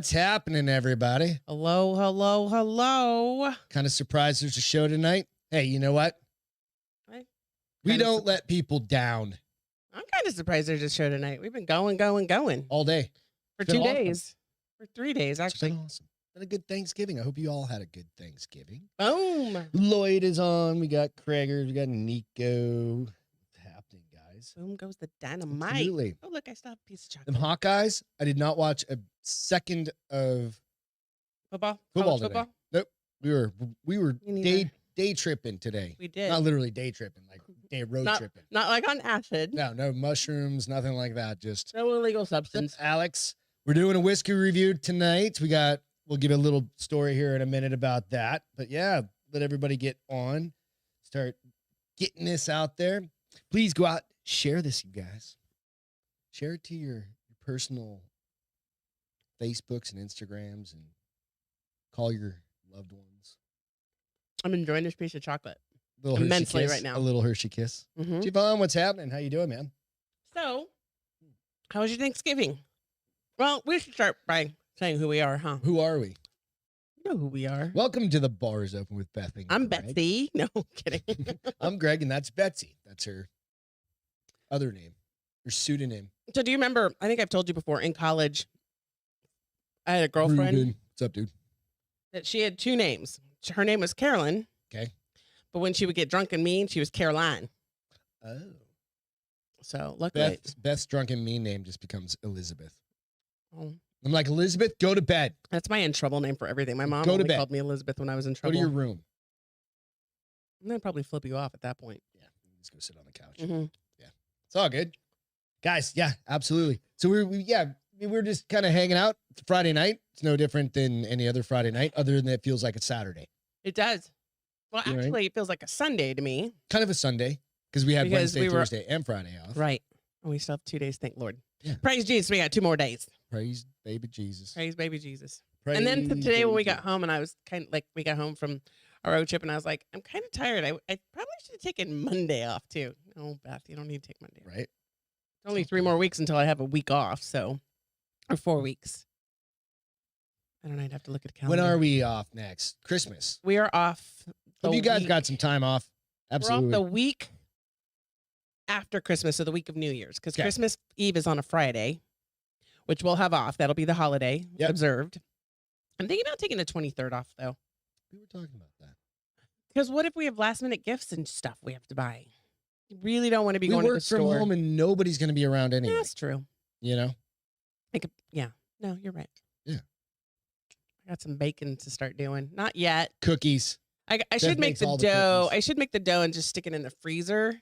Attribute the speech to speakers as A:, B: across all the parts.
A: What's happening, everybody?
B: Hello, hello, hello.
A: Kind of surprised there's a show tonight. Hey, you know what? We don't let people down.
B: I'm kind of surprised there's a show tonight. We've been going
A: all day.
B: For 2 days. For 3 days, actually.
A: It's been awesome. Been a good Thanksgiving. I hope you all had a good Thanksgiving.
B: Boom.
A: Lloyd is on. We got Krager. We got Nico. What's happening, guys?
B: Boom goes the dynamite.
A: Absolutely.
B: Oh, look, I still have a piece of chocolate.
A: Them Hawkeyes, I did not watch a second of
B: Football
A: today.
B: today?
A: Nope. We were day tripping today.
B: We did.
A: Not literally day tripping, like road tripping.
B: Not like on acid.
A: No mushrooms, nothing like that. Just
B: no illegal substance.
A: Alex, we're doing a whiskey review tonight. We'll give a little story here in a minute about that. But yeah, let everybody get on. Start getting this out there. Please go out, share this, you guys. Share it to your personal Facebooks and Instagrams and call your loved ones.
B: I'm enjoying this piece of chocolate
A: Little
B: immensely
A: kiss,
B: right now.
A: A little Hershey kiss.
B: Mm-hmm.
A: Javon, what's happening? How you doing, man?
B: So, how was your Thanksgiving? Well, we should start by saying who we are, huh?
A: Who are we?
B: You know who we are.
A: Welcome to the Bars Open with Beth and Greg.
B: I'm Betsy. No, I'm kidding.
A: I'm Greg, and that's Betsy. That's her other name, her pseudonym.
B: So do you remember, I think I've told you before, in college, I had a girlfriend.
A: Ruben. What's up, dude?
B: That she had two names. Her name was Carolyn.
A: Okay.
B: But when she would get drunk and mean, she was Caroline.
A: Oh.
B: So luckily.
A: Beth's drunken mean name just becomes Elizabeth.
B: Oh.
A: I'm like, Elizabeth, go to bed.
B: That's my in trouble name for everything. My mom
A: only
B: called me Elizabeth when I was in trouble.
A: Go to your room.
B: And then probably flip you off at that point.
A: Yeah. Just go sit on the couch.
B: Mm-hmm.
A: Yeah. It's all good. Guys, yeah, absolutely. So we're just kind of hanging out. It's a Friday night. It's no different than any other Friday night, other than it feels like a Saturday.
B: It does. Well, actually, it feels like a Sunday to me.
A: Kind of a Sunday, because we had Wednesday, Thursday, and Friday off.
B: Right. And we still have 2 days, thank Lord.
A: Yeah.
B: Praise Jesus, we got 2 more days.
A: Praise baby Jesus.
B: Praise baby Jesus.
A: Praise
B: and then today when we got
A: Jesus.
B: home, and I was kind of like, we got home from our road trip, and I was like, I'm kind of tired. I probably should have taken Monday off, too. Oh, Beth, you don't need to take Monday off.
A: Right.
B: It's only 3 more weeks until I have a week off, or 4 weeks. I don't know. I'd have to look at the calendar.
A: When are we off next? Christmas.
B: We are off.
A: Hope you guys got some time off. Absolutely.
B: We're off the week after Christmas, so the week of New Year's, because Christmas Eve is on a Friday, which we'll have off. That'll be the holiday observed. I'm thinking about taking the 23rd off, though.
A: We were talking about that.
B: Because what if we have last-minute gifts and stuff we have to buy? You really don't want to be going to the store.
A: We work from home, and nobody's going to be around anyway.
B: That's true.
A: You know?
B: No, you're right.
A: Yeah.
B: I got some bacon to start doing. Not yet.
A: Cookies.
B: I should make the dough. I should make the dough and just stick it in the freezer.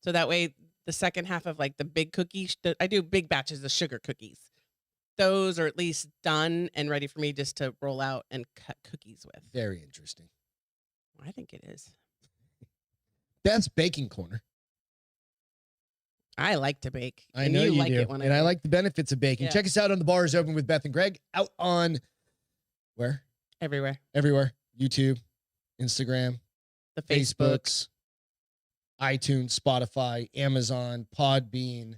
B: So that way the second half of like the big cookies, I do big batches of sugar cookies. Those are at least done and ready for me just to roll out and cut cookies with.
A: Very interesting.
B: I think it is.
A: That's Baking Corner.
B: I like to bake.
A: I know you
B: like
A: do.
B: It when
A: and I like the benefits of baking.
B: Yeah.
A: Check us out on the Bars Open with Beth and Greg. Out on where?
B: Everywhere.
A: Everywhere. YouTube, Instagram,
B: The Facebook.
A: Facebooks, iTunes, Spotify, Amazon, Podbean.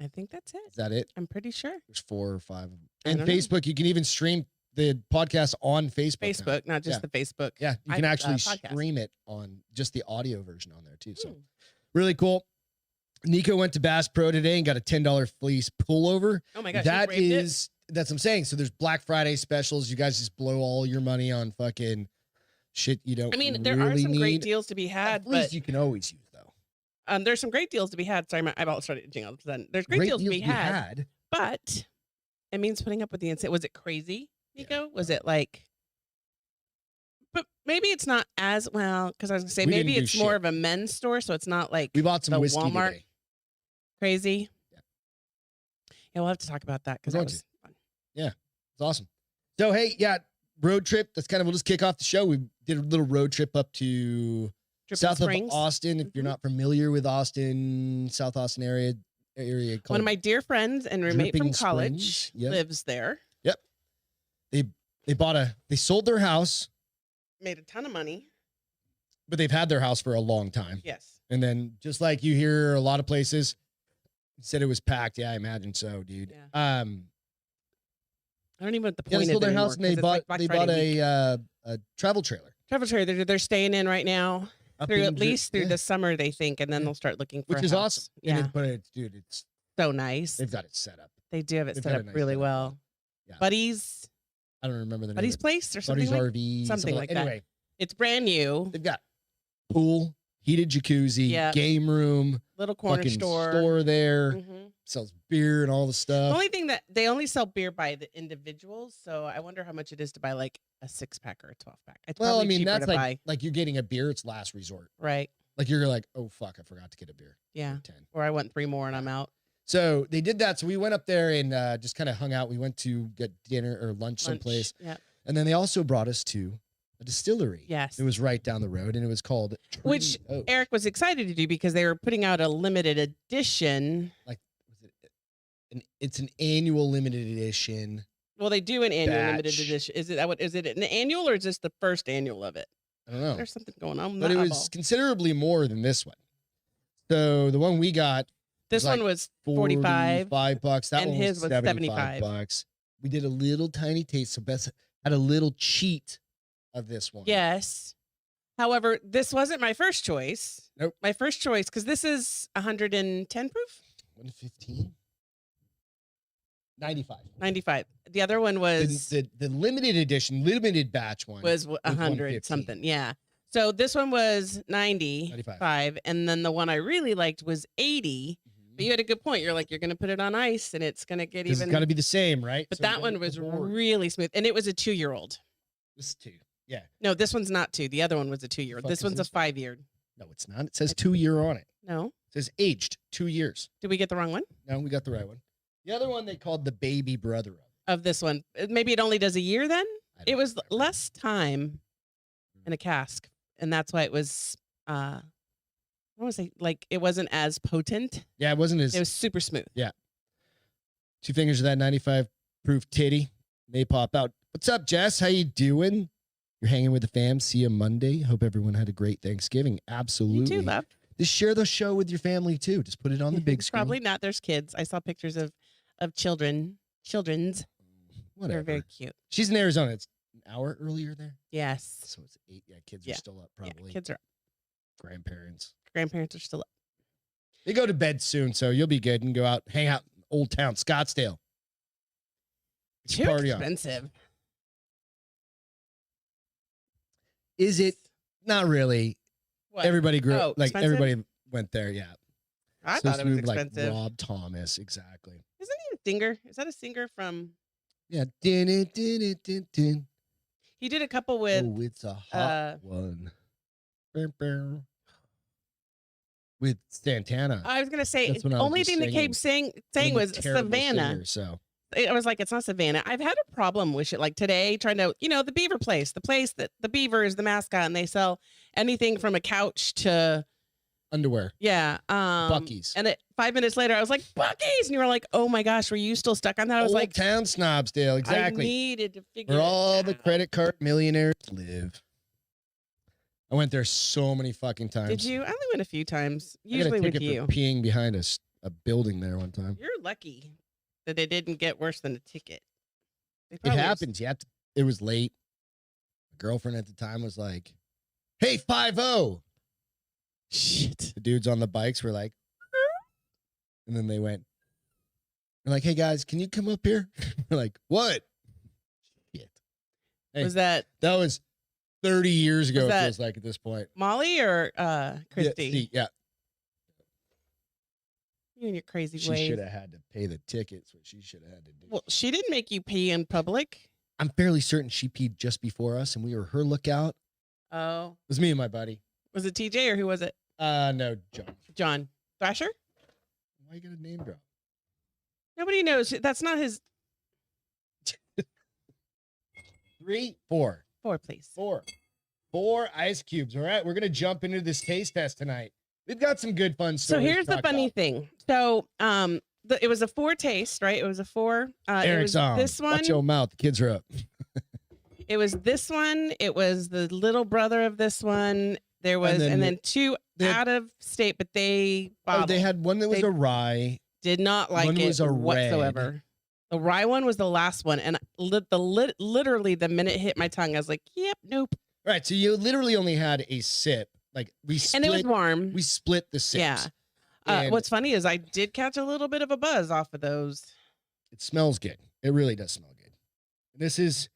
B: I think that's it.
A: Is that it?
B: I'm pretty sure.
A: There's 4 or 5 of them.
B: I
A: And
B: don't know.
A: Facebook, you can even stream the podcast on Facebook. now.
B: Not just the Facebook.
A: Yeah, you can actually
B: podcast.
A: stream it on just the audio version on there too. So really cool. Nico went to Bass Pro today and got a $10 fleece pullover.
B: Oh my gosh.
A: That's what I'm saying. So there's Black Friday specials. You guys just blow all your money on fucking shit you don't.
B: I mean, there
A: really
B: are some
A: need.
B: great deals to be had,
A: At least
B: but
A: you can always use though.
B: there's some great deals to be had. Sorry, my eyeball started itching all of a sudden. There's great deals to be had, but it means putting up with the insane. Was it crazy, Nico?
A: Yeah.
B: Was it like? But maybe it's not as well, because I was gonna say
A: We
B: maybe
A: didn't do
B: it's more
A: shit.
B: of a men's store, so it's not like
A: We bought some
B: the
A: whiskey
B: Walmart
A: today.
B: crazy.
A: Yeah.
B: Yeah, we'll have to talk about that because
A: We're
B: that
A: going
B: was fun.
A: It's awesome. So hey, road trip. That's we'll just kick off the show. We did a little road trip up to
B: Dripping
A: south
B: Springs.
A: of Austin. If you're
B: Mhm.
A: not familiar with Austin, South Austin area called
B: One of my dear friends and roommate
A: Dripping
B: from college
A: Springs. Yep.
B: lives there.
A: They sold their house,
B: Made a ton of money.
A: but they've had their house for a long time.
B: Yes.
A: And then just like you hear a lot of places, said it was packed. Yeah, I imagine so, dude.
B: Yeah. I don't even know what the
A: Yeah,
B: point
A: they
B: is
A: sold their
B: anymore,
A: house and they
B: 'cause it's
A: bought
B: like Black Friday week.
A: a travel trailer.
B: Travel trailer. They're staying in right now
A: Up
B: through
A: in
B: at least through
A: yeah,
B: the summer, they think, and then
A: yeah.
B: they'll start looking for
A: Which
B: a
A: is
B: house.
A: awesome.
B: Yeah,
A: But it's dude, it's
B: so nice.
A: they've got it set up.
B: They do have it
A: They've
B: set
A: got a
B: up
A: nice
B: really
A: setup,
B: well.
A: yeah.
B: Buddy's
A: I don't remember the name.
B: Buddy's
A: of it.
B: Place or something
A: Buddy's
B: like
A: RV,
B: something like that.
A: Anyway,
B: It's brand new.
A: they've got pool, heated jacuzzi,
B: Yep.
A: game room,
B: Little corner
A: fucking
B: store.
A: there,
B: Mhm.
A: sells beer and all the
B: The
A: stuff.
B: only thing that they only sell beer by the individuals, so I wonder how much it is to buy like a 6-pack or a 12-pack. It's
A: Well, I
B: probably
A: mean,
B: cheaper
A: that's
B: to
A: like
B: buy.
A: you're getting a beer, it's last resort.
B: Right.
A: Like you're like, oh fuck, I forgot to get a beer.
B: Yeah.
A: 10.
B: Or I want 3 more and I'm out.
A: So they did that. So we went up there and just kind of hung out. We went to get dinner or lunch someplace.
B: Yeah.
A: And then they also brought us to a distillery.
B: Yes.
A: It was right down the road and it was called
B: Which
A: Treaty Oak.
B: Eric was excited to do because they were putting out a limited edition.
A: Was it it's an annual limited edition.
B: Well, they do an annual limited
A: Batch.
B: edition. Is it an annual or is this the first annual of it?
A: I don't know.
B: There's something going on with
A: But
B: that
A: it was
B: eyeball.
A: considerably more than this one. So the one we got
B: This
A: was like
B: one was 45.
A: $45. That
B: and
A: one
B: his
A: was
B: was
A: 75
B: $75.
A: bucks. We did a little tiny taste. So Beth had a little cheat of this one.
B: Yes. However, this wasn't my first choice.
A: Nope.
B: My first choice, because this is 110 proof?
A: 115? 95.
B: 95. The other one was
A: The limited edition, limited batch one
B: was
A: 115.
B: 100 something. Yeah. So this one was 95, and then the one I really liked was 80. But you had a good point. You're like, you're going to put it on ice, and it's going to get even.
A: It's got to be the same, right?
B: But
A: So
B: that one was really smooth, and it was a 2-year-old.
A: This is 2. Yeah.
B: No, this one's not 2. The other one was a 2-year-old.
A: Fuck
B: This
A: is
B: one's a
A: this one?
B: 5-year.
A: No, it's not. It says 2-year on it.
B: No.
A: It says aged 2 years.
B: Did we get the wrong one?
A: No, we got the right one. The other one they called the baby brother of.
B: Of this one. Maybe it only does a year then?
A: I
B: It
A: don't
B: was
A: remember.
B: less time in a cask, and that's why it was I want to say like it wasn't as potent.
A: Yeah, it wasn't as
B: It was super smooth.
A: 2 fingers of that 95 proof titty. They pop out. What's up, Jess? How you doing? You're hanging with the fam. See you Monday. Hope everyone had a great Thanksgiving. Absolutely.
B: You too, love.
A: Just share the show with your family too. Just put it on the big screen.
B: Probably not. There's kids. I saw pictures of children's.
A: Whatever.
B: They're very cute.
A: She's in Arizona. It's an hour earlier there.
B: Yes.
A: So it's 8. Yeah, kids
B: Yeah.
A: are still up
B: Yeah,
A: probably.
B: kids are up.
A: Grandparents.
B: Grandparents are still up.
A: They go to bed soon, so you'll be good and go out, hang out in Old Town, Scottsdale. It's
B: Too
A: party on.
B: expensive.
A: Is it? Not really.
B: What?
A: Everybody grew
B: Oh,
A: up, like
B: expensive?
A: everybody went there, yeah.
B: I
A: So
B: thought it was
A: smooth,
B: expensive.
A: Like Rob Thomas, exactly.
B: Isn't he a singer? Is that a singer from?
A: Yeah. Din it, din it, din, din.
B: He did a couple with.
A: Oh, it's a hot one. Bow, bow. With Santana.
B: I was gonna say
A: That's when I
B: the
A: was
B: only
A: just
B: thing that
A: singing.
B: kept saying
A: I'm a
B: was
A: terrible
B: Savannah.
A: singer, so
B: I was like, it's not Savannah. I've had a problem with shit like today, trying to, the Beaver place, the place that the Beaver is the mascot, and they sell anything from a couch to,
A: underwear.
B: yeah,
A: Buc-ee's.
B: And 5 minutes later, I was like, Buc-ee's, and you were like, oh my gosh, were you still stuck on that? I was
A: Old
B: like,
A: Town Snobsdale,
B: I
A: exactly.
B: needed to figure
A: Where
B: it
A: all the
B: out.
A: credit card millionaires live. I went there so many fucking times.
B: Did you? I only went a few times,
A: I got a
B: usually with
A: ticket
B: you.
A: for peeing behind a building there one time.
B: You're lucky that it didn't get worse than a ticket. They
A: It
B: probably-
A: happens. You have to. It was late. My girlfriend at the time was like, "Hey, 5-0."
B: Shit.
A: The dudes on the bikes were like, and then they went. They're like, "Hey guys, can you come up here?" We're like, "What?" Shit. Hey,
B: Was that
A: that was 30 years ago.
B: Was
A: It
B: that-
A: feels like at this point.
B: Molly or Christy?
A: Yeah, see, yeah.
B: You and your crazy
A: She
B: ways.
A: should have had to pay the tickets. What she should have had to do.
B: Well, she didn't make you pee in public.
A: I'm fairly certain she peed just before us, and we were her lookout.
B: Oh.
A: It was me and my buddy.
B: Was it TJ or who was it?
A: No, John.
B: John Thrasher?
A: Why you got a name drop?
B: Nobody knows. That's not his
A: 3, 4.
B: 4, please.
A: 4 ice cubes. All right, we're gonna jump into this taste test tonight. We've got some good fun
B: So
A: stories.
B: here's
A: to
B: the
A: talk
B: funny
A: about.
B: thing. So it was a 4 taste, right? It was a 4.
A: Eric's
B: it was
A: on.
B: this one.
A: Watch your mouth. The kids are up.
B: It was this one. It was the little brother of this one. There was,
A: then
B: and then 2
A: they had-
B: out of state, but they
A: Oh, they
B: bottled.
A: had one that was
B: They-
A: a rye.
B: Did not like
A: one
B: it
A: was a red.
B: whatsoever. The rye one was the last one, and literally the minute it hit my tongue, I was like, "Yep, nope."
A: Right. So you literally only had a sip. Like
B: and it was warm.
A: We split the sips.
B: Yeah. What's funny is I did catch a little bit of a buzz off of those.
A: It smells good. It really does smell good. This is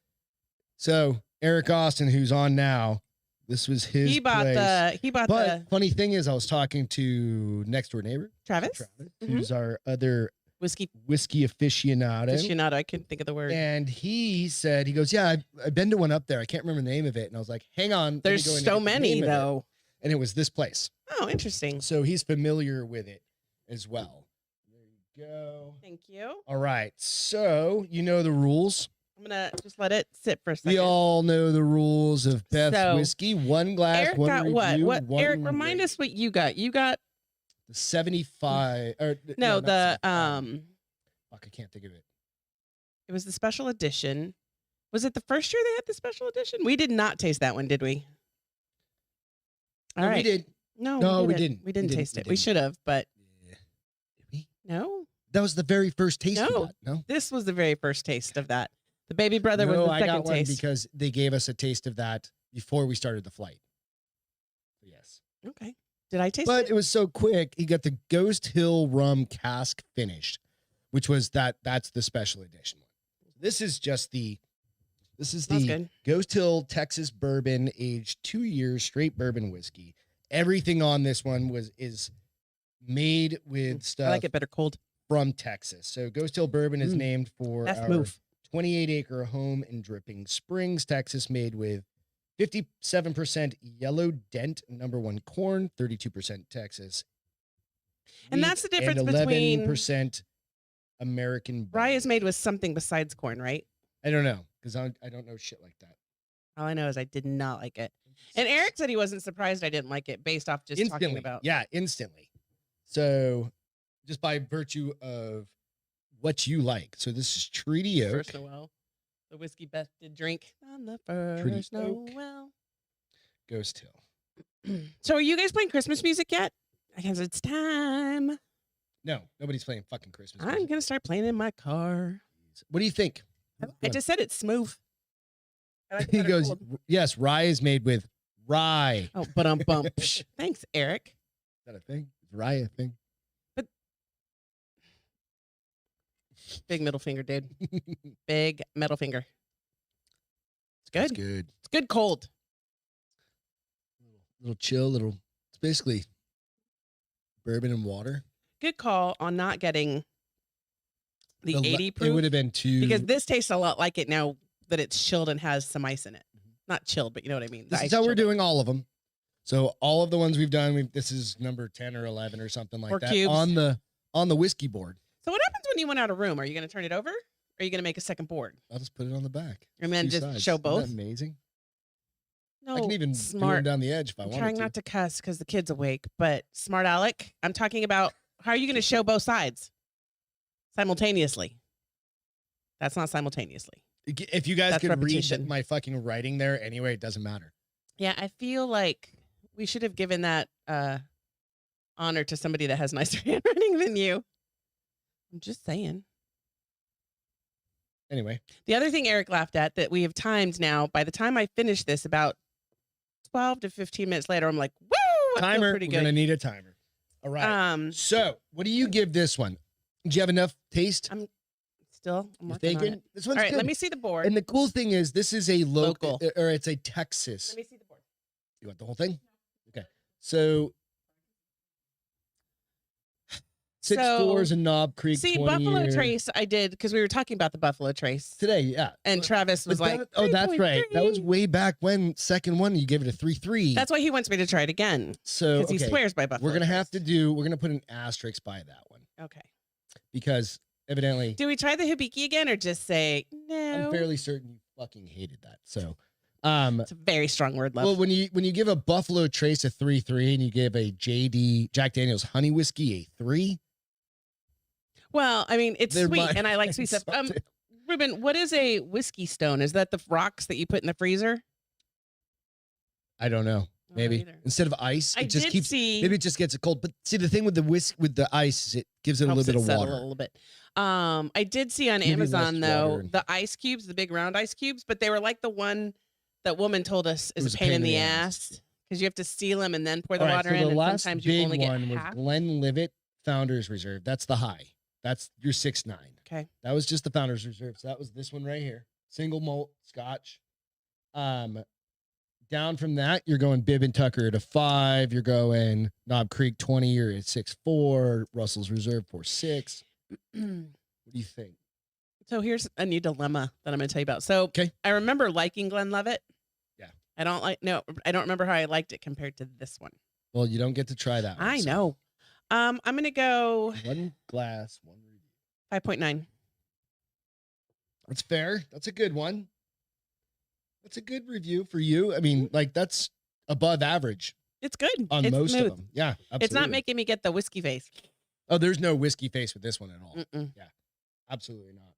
A: so Eric Austin, who's on now. This was his.
B: He bought
A: place.
B: the.
A: Funny thing is, I was talking to next door neighbor
B: Travis,
A: who's our other whiskey aficionado.
B: I couldn't think of the word.
A: And he said, he goes, yeah, I've been to one up there. I can't remember the name of it. And I was like, hang on.
B: There's so many though.
A: And it was this place.
B: Oh, interesting.
A: So he's familiar with it as well. There you go.
B: Thank you.
A: All right. So you know the rules.
B: I'm going to just let it sit for a second.
A: We all know the rules of Beth's whiskey. One glass,
B: Eric
A: one
B: got
A: review.
B: What Eric, remind us what you got. You got
A: the 75. Or,
B: no, the
A: fuck, I can't think of it.
B: It was the special edition. Was it the first year they had the special edition? We did not taste that one, did we? All right.
A: We did.
B: No,
A: we didn't.
B: We didn't taste it. We should have, but
A: yeah. Did we?
B: No.
A: That was the very first taste of that. No.
B: This was the very first taste of that. The baby brother was the second
A: I got one
B: taste.
A: because they gave us a taste of that before we started the flight. Yes.
B: Okay. Did I taste it?
A: But it was so quick. He got the Ghost Hill rum cask finished, which was that's the special edition one. This is the
B: good.
A: Ghost Hill Texas bourbon aged 2 years straight bourbon whiskey. Everything on this one is made with stuff.
B: I like it better cold.
A: From Texas. So Ghost Hill bourbon is named for
B: That's
A: our
B: move.
A: 28-acre home in Dripping Springs, Texas, made with 57% yellow dent #1 corn, 32% Texas.
B: And that's the difference
A: and
B: between
A: 11% American
B: rye is made with something besides corn, right?
A: I don't know because I don't know shit like that.
B: All I know is I did not like it. And Eric said he wasn't surprised I didn't like it based off just
A: instantly.
B: talking about.
A: Yeah, instantly. So just by virtue of what you like. So this is Treaty Oak.
B: First Noel. The whiskey Beth did drink on the first Noel.
A: Ghost Hill.
B: So are you guys playing Christmas music yet? I guess it's time.
A: No, nobody's playing fucking Christmas
B: I'm
A: music.
B: going to start playing in my car.
A: What do you think?
B: I just said it's smooth.
A: He goes, yes, rye is made with rye.
B: Oh, but bump. Thanks, Eric.
A: Is that a thing? Is rye a thing?
B: But big middle finger, dude. Big middle finger. It's good.
A: It's good.
B: It's good cold.
A: Little chill, it's basically bourbon and water.
B: Good call on not getting the 80 proof.
A: It would have been too.
B: Because this tastes a lot like it now that it's chilled and has some ice in it. Not chilled, but you know what I mean.
A: This is how we're doing all of them. So all of the ones we've done, this is number 10 or 11 or something like that
B: cubes.
A: on the whiskey board.
B: So what happens when you went out of room? Are you going to turn it over? Or are you going to make a second board?
A: I'll just put it on the back.
B: And then just
A: sides.
B: show both?
A: Isn't that amazing?
B: No,
A: I can even do them down the edge if I wanted to.
B: I'm trying not to cuss because the kid's awake, but smart Alec, I'm talking about how are you going to show both sides simultaneously? That's not simultaneously.
A: If you guys
B: That's
A: could
B: repetition.
A: read my fucking writing there anyway, it doesn't matter.
B: Yeah, I feel like we should have given that honor to somebody that has nicer handwriting than you. I'm just saying.
A: Anyway.
B: The other thing Eric laughed at that we have timed now, by the time I finish this, about 12 to 15 minutes later, I'm like, woo! I
A: Timer.
B: feel pretty
A: We're
B: good.
A: going to need a timer. All right. So what do you give this one? Do you have enough taste?
B: I'm
A: You're
B: working on
A: thinking?
B: it.
A: This one's
B: All right,
A: good.
B: let me see the board.
A: And the cool thing is this is a local. Or it's a Texas.
B: Let me see the board.
A: You want the whole thing? Okay. So 6 stores in Knob Creek.
B: See, Buffalo Trace, I did because we were talking about the Buffalo Trace
A: today. Yeah.
B: And Travis was like,
A: oh, that's right.
B: 3.3.
A: That was way back when second one, you gave it a 3.3.
B: That's why he wants me to try it again.
A: So
B: because he swears by Buffalo.
A: We're going to put an asterisk by that one.
B: Okay.
A: Because evidently.
B: Do we try the Hibiki again or just say no?
A: I'm fairly certain you fucking hated that. So
B: it's a very strong word, love.
A: Well, when you give a Buffalo Trace a 3.3 and you give a Jack Daniel's honey whiskey a 3.
B: Well, I mean, it's sweet and I like sweet stuff. Ruben, what is a whiskey stone? Is that the rocks that you put in the freezer?
A: I don't know. Maybe instead of ice, it just keeps. Maybe it just gets it cold. But see, the thing with the ice is it gives it a little bit of water.
B: A little bit. I did see on Amazon though the ice cubes, the big round ice cubes, but they were like the one that woman told us is a pain in the ass because you have to seal them and then pour the water in. And sometimes you only get half.
A: Was Glenlivet Founders Reserve. That's the high. That's your 6.9.
B: Okay.
A: That was just the Founders Reserve. So that was this one right here. Single malt Scotch. Down from that, you're going Bibb and Tucker at a 5. You're going Knob Creek 20. You're at 6.4. Russell's Reserve 4.6. What do you think?
B: So here's a new dilemma that I'm going to tell you about. So I remember liking Glenlivet.
A: Yeah.
B: I don't remember how I liked it compared to this one.
A: Well, you don't get to try that one.
B: I know. I'm going to go
A: 1 glass, 1 review.
B: 5.9.
A: That's fair. That's a good one. That's a good review for you. I mean, like that's above average.
B: It's good
A: on most of them. Yeah, absolutely.
B: It's not making me get the whiskey face.
A: Oh, there's no whiskey face with this one at all. Yeah, absolutely not.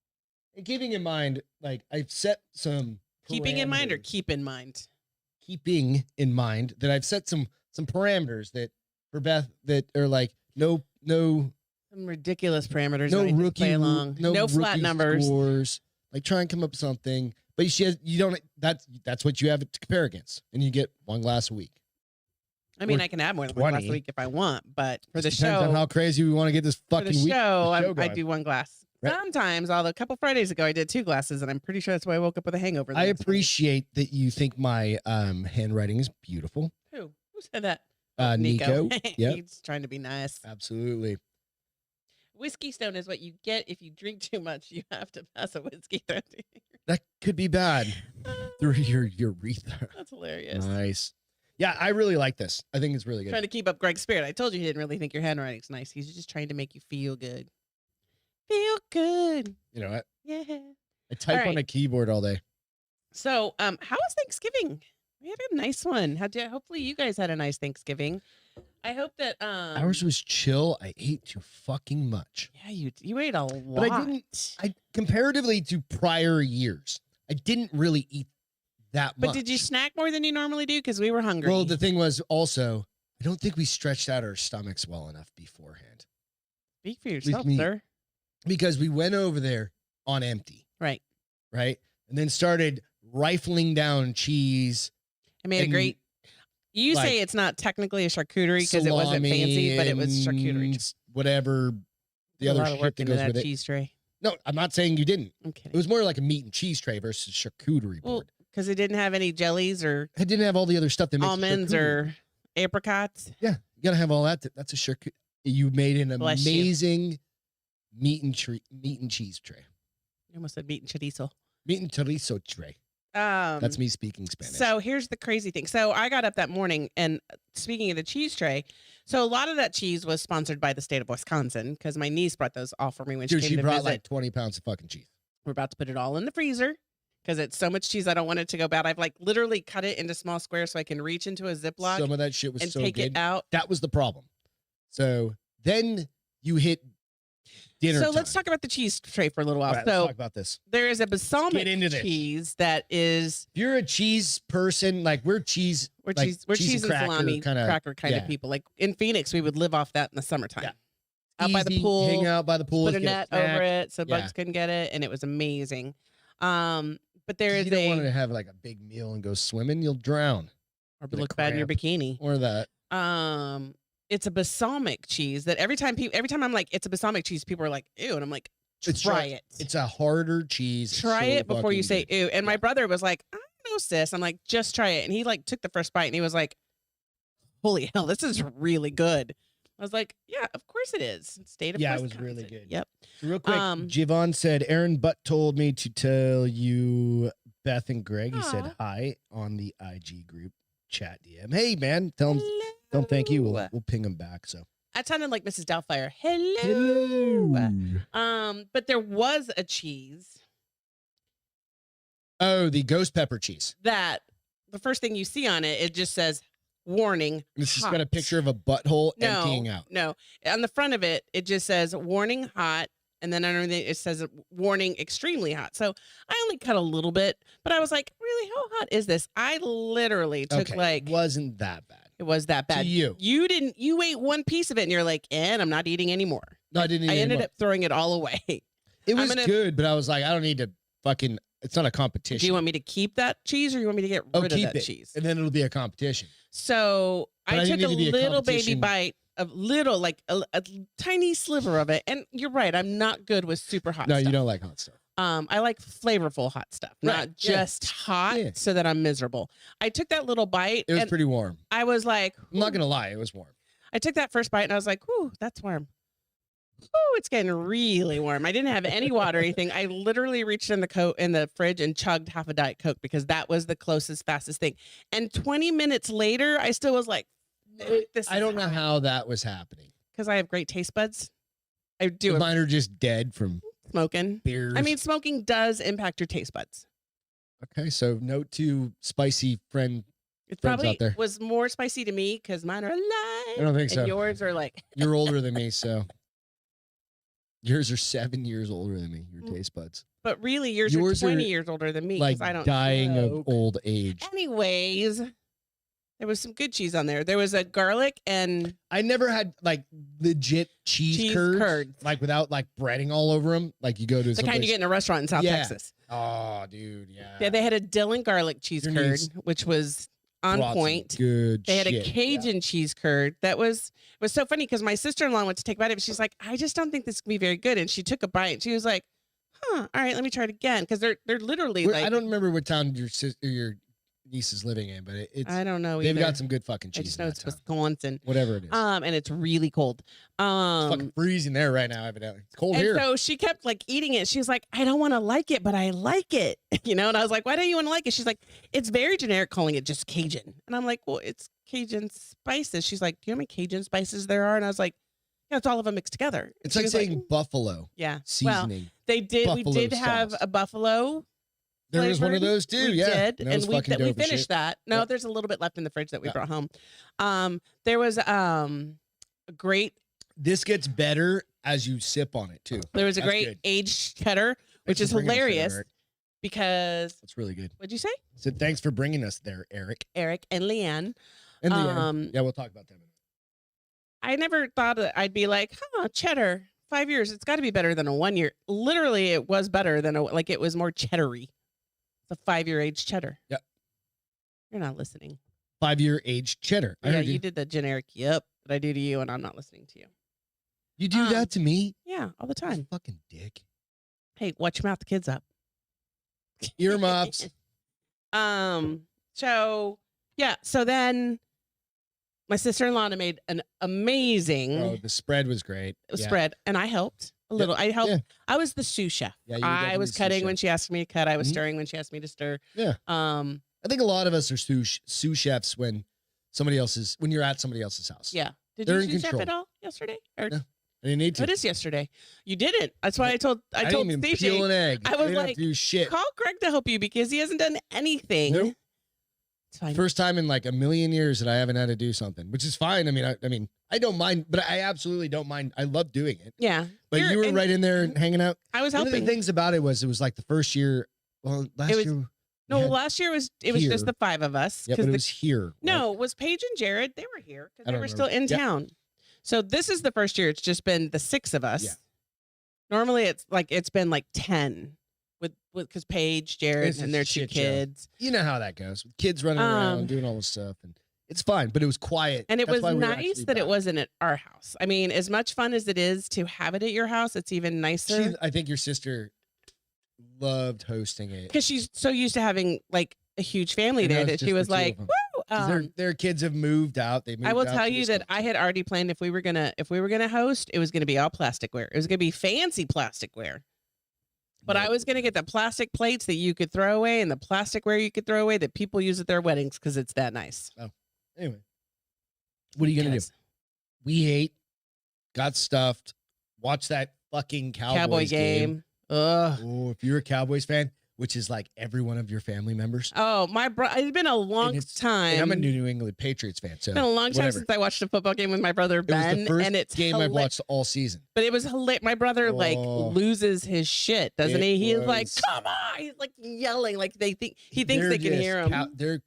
A: And keeping in mind, like I've set some
B: keeping in mind or keep in mind.
A: Keeping in mind that I've set some parameters that for Beth that are like no some
B: ridiculous parameters.
A: No rookie
B: play along. No flat numbers.
A: Scores. Like try and come up with something. But you don't. That's what you have to compare against, and you get 1 glass a week.
B: I mean, I can add more than 1 glass a week if I want, but for the show,
A: depends on how crazy we want to get this fucking
B: for the show,
A: week.
B: I do 1 glass. Right. Sometimes, although a couple Fridays ago I did 2 glasses, and I'm pretty sure that's why I woke up with a hangover.
A: I appreciate that you think my handwriting is beautiful.
B: Who said that?
A: Nico. Yeah,
B: he's trying to be nice.
A: Absolutely.
B: Whiskey stone is what you get if you drink too much. You have to pass a whiskey through.
A: That could be bad through your urethra.
B: That's hilarious.
A: Nice. Yeah, I really like this. I think it's really good.
B: Trying to keep up Greg's spirit. I told you he didn't really think your handwriting's nice. He's just trying to make you feel good. Feel good.
A: You know what?
B: Yeah.
A: I type on a keyboard all day.
B: So, how was Thanksgiving? We had a nice one. Hopefully you guys had a nice Thanksgiving. I hope that
A: ours was chill. I ate too fucking much.
B: Yeah, you ate a lot.
A: But I comparatively to prior years, I didn't really eat that much.
B: But did you snack more than you normally do? Because we were hungry.
A: Well, the thing was also, I don't think we stretched out our stomachs well enough beforehand.
B: Speak for yourself, sir.
A: Because we went over there on empty.
B: Right.
A: Right. And then started rifling down cheese.
B: I made a great. You say it's not technically a charcuterie because it wasn't fancy, but it was charcuterie.
A: Whatever the other shit that goes with it.
B: Cheese tray.
A: No, I'm not saying you didn't.
B: I'm kidding.
A: It was more like a meat and cheese tray versus charcuterie board.
B: Because it didn't have any jellies or
A: it didn't have all the other stuff that makes
B: almonds or apricots.
A: Yeah, you gotta have all that. That's a charcuterie. You made an amazing meat and cheese tray.
B: You almost said meat and chorizo.
A: Meat and chorizo tray. That's me speaking Spanish.
B: So here's the crazy thing. So I got up that morning, and speaking of the cheese tray, so a lot of that cheese was sponsored by the state of Wisconsin because my niece brought those all for me when she came to
A: brought
B: visit.
A: Like 20 pounds of fucking cheese.
B: We're about to put it all in the freezer because it's so much cheese I don't want it to go bad. I've like literally cut it into small squares so I can reach into a Ziploc.
A: Some of that shit was
B: and
A: so
B: take
A: good.
B: It out.
A: That was the problem. So then you hit dinner time.
B: Let's talk about the cheese tray for a little while.
A: Right, let's talk about this.
B: There is a balsamic cheese that is.
A: If you're a cheese person, like we're cheese
B: and salami cracker kind of people. Like in Phoenix, we would live off that in the summertime. Yeah. Out by the pool,
A: hang out by the pool,
B: put a net over it so bugs couldn't get it, and it was amazing. But there is
A: you don't want to have like a big meal and go swimming, you'll drown
B: or look bad in your bikini
A: or that.
B: It's a balsamic cheese that every time I'm like, it's a balsamic cheese, people are like, ew. And I'm like, try it.
A: It's a harder cheese.
B: Try it before you say ew. And my brother was like, I don't know, sis. I'm like, just try it. And he like took the first bite and he was like, holy hell, this is really good. I was like, yeah, of course it is. State of Wisconsin.
A: It was really good.
B: Yep.
A: Real quick, Javon said, Aaron Butt told me to tell you Beth and Greg. He said hi on the IG group chat DM. Hey, man, tell him. Don't thank you. We'll ping him back. So
B: that sounded like Mrs. Doubtfire. Hello. But there was a cheese.
A: Oh, the ghost pepper cheese.
B: That the first thing you see on it, it just says warning.
A: This has got a picture of a butthole emptying out.
B: No, on the front of it, it just says warning hot. And then underneath it says warning extremely hot. So I only cut a little bit, but I was like, really, how hot is this? I literally took
A: it wasn't that bad.
B: It was that bad.
A: To you.
B: You ate one piece of it and you're like, and I'm not eating anymore.
A: No, I didn't eat
B: I ended
A: anymore.
B: up throwing it all away.
A: It was good, but I was like, I don't need to it's not a competition.
B: Do you want me to keep that cheese or you want me to get rid of that cheese?
A: And then it'll be a competition.
B: So I took a little baby bite of like a tiny sliver of it. And you're right. I'm not good with super hot stuff.
A: No, you don't like hot stuff.
B: I like flavorful hot stuff, not just hot so that I'm miserable. I took that little bite.
A: It was pretty warm.
B: I was like,
A: I'm not going to lie. It was warm.
B: I took that first bite and I was like, whew, that's warm. Oh, it's getting really warm. I didn't have any water or anything. I literally reached in the fridge and chugged half a Diet Coke because that was the closest, fastest thing. And 20 minutes later, I still was like,
A: I don't know how that was happening.
B: Because I have great taste buds. I do.
A: Mine are just dead from
B: smoking.
A: Beers.
B: I mean, smoking does impact your taste buds.
A: Okay, so note to spicy friends
B: probably
A: out there.
B: Was more spicy to me because mine are alive.
A: I don't think so.
B: And yours are like.
A: You're older than me, so. Yours are 7 years older than me, your taste buds.
B: But really, yours are 20 years older than me.
A: Like
B: I don't
A: dying of old age.
B: Anyways, there was some good cheese on there. There was a garlic and...
A: I never had like legit cheese curds. Like without like breading all over them. Like you go to
B: the kind you get in a restaurant in South Texas.
A: Oh, dude, yeah.
B: Yeah, they had a dill and garlic cheese curd, which was on point.
A: Good
B: They had a Cajun cheese curd that was so funny because my sister-in-law went to take a bite of it. She's like, I just don't think this can be very good. And she took a bite and she was like, huh, all right, let me try it again. Because they're literally like,
A: I don't remember what town your niece is living in, but it's
B: I don't know.
A: They've got some good fucking cheese.
B: I just know it's Wisconsin.
A: Whatever it is.
B: And it's really cold.
A: It's fucking freezing there right now, evidently. It's cold here.
B: So she kept like eating it. She's like, I don't want to like it, but I like it. And I was like, why don't you want to like it? She's like, it's very generic calling it just Cajun. And I'm like, well, it's Cajun spices. She's like, do you know how many Cajun spices there are? And I was like, yeah, it's all of them mixed together.
A: It's like saying buffalo.
B: Yeah.
A: Seasoning.
B: Well, we did have a buffalo.
A: There was one of those too.
B: We did, and we finished that. No,
A: yep.
B: There's a little bit left in the fridge that we brought home. There was a great.
A: This gets better as you sip on it too.
B: There was a great aged cheddar, which is hilarious because
A: that's really good.
B: What'd you say?
A: So thanks for bringing us there, Eric.
B: Eric and Leanne.
A: And Leanne. Yeah, we'll talk about that.
B: I never thought that I'd be like, cheddar. 5 years. It's got to be better than a 1 year. Literally, it was better than it was more cheddary. The 5-year aged cheddar.
A: Yep.
B: You're not listening.
A: 5-year aged cheddar.
B: Yeah, you did the generic yep that I do to you, and I'm not listening to you.
A: You do that to me?
B: Yeah, all the time.
A: Fucking dick.
B: Hey, watch your mouth. The kid's up.
A: Earmuffs.
B: So then my sister-in-law made an amazing.
A: Oh, the spread was great.
B: Spread, and I helped. A little. I helped. Yeah. I was the sous chef. Yeah, I was cutting when she asked me to cut. I was stirring when she asked me to stir.
A: Yeah. I think a lot of us are sous chefs when you're at somebody else's house.
B: Yeah. Did you sous chef at all yesterday? Or
A: no, I didn't need to.
B: It is yesterday. You didn't. That's why I told
A: didn't even peel an egg.
B: I was
A: like, do shit.
B: Call Greg to help you because he hasn't done anything.
A: Nope.
B: It's fine.
A: First time in like a million years that I haven't had to do something, which is fine. I mean, I don't mind, but I absolutely don't mind. I love doing it.
B: Yeah.
A: But you were right in there and hanging out.
B: I was helping.
A: One of the things about it was like the first year. Well, last year.
B: No, last year it was just the 5 of us.
A: Yeah, but it was here. Right?
B: No, it was Paige and Jared. They were here because they were still in town. So this is the first year. It's just been the 6 of us. Yeah. Normally it's been like 10 with because Paige, Jared, and their 2 kids.
A: Show. You know how that goes. Kids running around doing all this stuff, and it's fine. But it was quiet,
B: and it was nice that it wasn't at our house. I mean, as much fun as it is to have it at your house, it's even nicer.
A: I think your sister loved hosting it
B: because she's so used to having like a huge family there that she was like, "Woo!"
A: Their kids have moved out.
B: I will tell you that I had already planned if we were gonna host, it was gonna be all plasticware. It was gonna be fancy plasticware. But I was going to get the plastic plates that you could throw away and the plasticware you could throw away that people use at their weddings because it's that nice.
A: Oh, anyway. What are you going to do? We ate, got stuffed, watched that fucking Cowboys game.
B: Ugh.
A: Oh, if you're a Cowboys fan, which is like every one of your family members.
B: Oh, my brother. It's been a long time.
A: And I'm a New England Patriots fan, so
B: it's been a long time since I watched a football game with my brother Ben,
A: it was the first
B: and it's
A: game I've watched all season.
B: But it was hilarious. My brother like loses his shit, doesn't he? He's like, "Come on!" He's like yelling, like he thinks they can hear him.
A: They're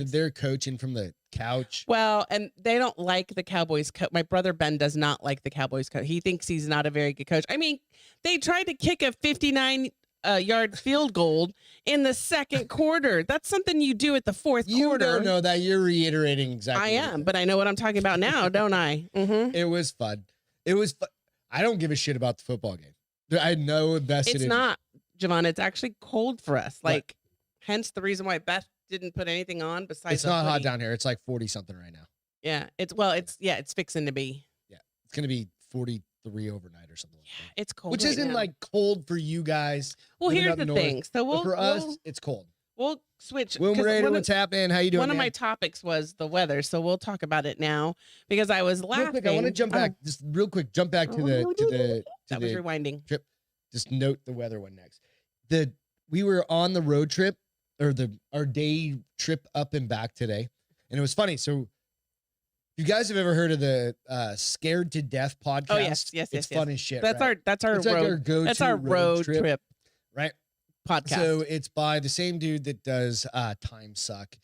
A: they're coaching from the couch.
B: Well, and they don't like the Cowboys. My brother Ben does not like the Cowboys coach. He thinks he's not a very good coach. I mean, they tried to kick a 59-yard field goal in the second quarter. That's something you do at the fourth quarter.
A: You don't know that. You're reiterating exactly.
B: I am, but I know what I'm talking about now, don't I? Mm-hmm.
A: It was fun. It was fun. I don't give a shit about the football game. I know invested.
B: It's not, Javon. It's actually cold for us. Like, hence the reason why Beth didn't put anything on besides.
A: It's not hot down here. It's like 40 something right now.
B: Yeah. It's fixing to be.
A: Yeah. It's gonna be 43 overnight or something like that.
B: It's cold.
A: Which isn't like cold for you guys.
B: Well, here's the thing. So
A: for us, it's cold.
B: We'll switch.
A: What's happening? How you doing?
B: One of my topics was the weather, so we'll talk about it now because I was laughing.
A: Real quick, I want to jump back, just real quick. Jump back to the
B: that was rewinding
A: trip. Just note the weather one next. We were on the road trip or our day trip up and back today, and it was funny. So, you guys have ever heard of the Scared to Death podcast?
B: Oh yes,
A: it's fun as shit.
B: That's
A: right?
B: our
A: it's
B: road.
A: Like our go-to
B: that's our road trip,
A: right?
B: Podcast.
A: So it's by the same dude that does Time Suck,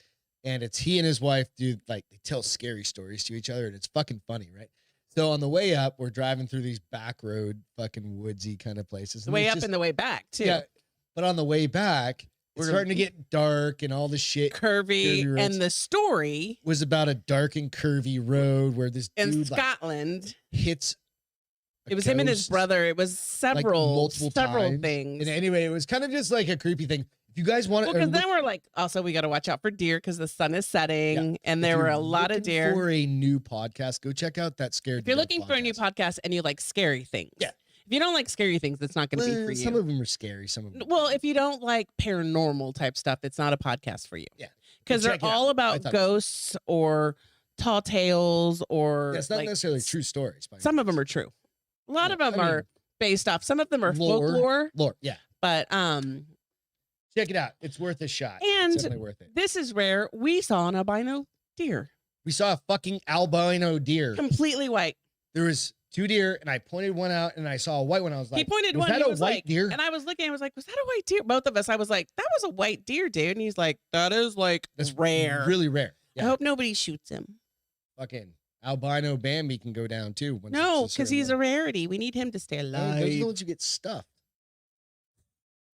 A: and it's he and his wife do they tell scary stories to each other, and it's fucking funny, right? So on the way up, we're driving through these back road, fucking woodsy kind of places.
B: The way up and the way back too.
A: Yeah, but on the way back, we're starting to get dark and all the shit.
B: Curvy, and the story
A: was about a dark and curvy road where this dude
B: in Scotland
A: hits.
B: It was him and his brother. It was several things.
A: And anyway, it was kind of just like a creepy thing. If you guys want to,
B: because then we're like, also we got to watch out for deer because the sun is setting, and there were a lot of deer.
A: For a new podcast, go check out that Scared.
B: If you're looking for a new podcast and you like scary things,
A: yeah.
B: If you don't like scary things, it's not going to be for you.
A: Some of them are scary. Some of them.
B: Well, if you don't like paranormal type stuff, it's not a podcast for you.
A: Yeah,
B: because they're all about ghosts or tall tales or.
A: It's not necessarily true stories.
B: Some of them are true. A lot of them are based off. Some of them are folklore.
A: Lore, yeah.
B: But
A: check it out. It's worth a shot.
B: And
A: it's definitely worth it.
B: This is rare. We saw an albino deer.
A: We saw a fucking albino deer.
B: Completely white.
A: There was 2 deer, and I pointed one out, and I saw a white one. I was like,
B: he pointed one.
A: Was that
B: a
A: white deer?
B: And I was looking. I was like, was that a white deer? Both of us. I was like, that was a white deer, dude. And he's like, that is that's rare.
A: Really rare.
B: Yeah. I hope nobody shoots him.
A: Fucking albino Bambi can go down too.
B: No, because he's a rarity. We need him to stay alive.
A: Those are the ones you get stuffed.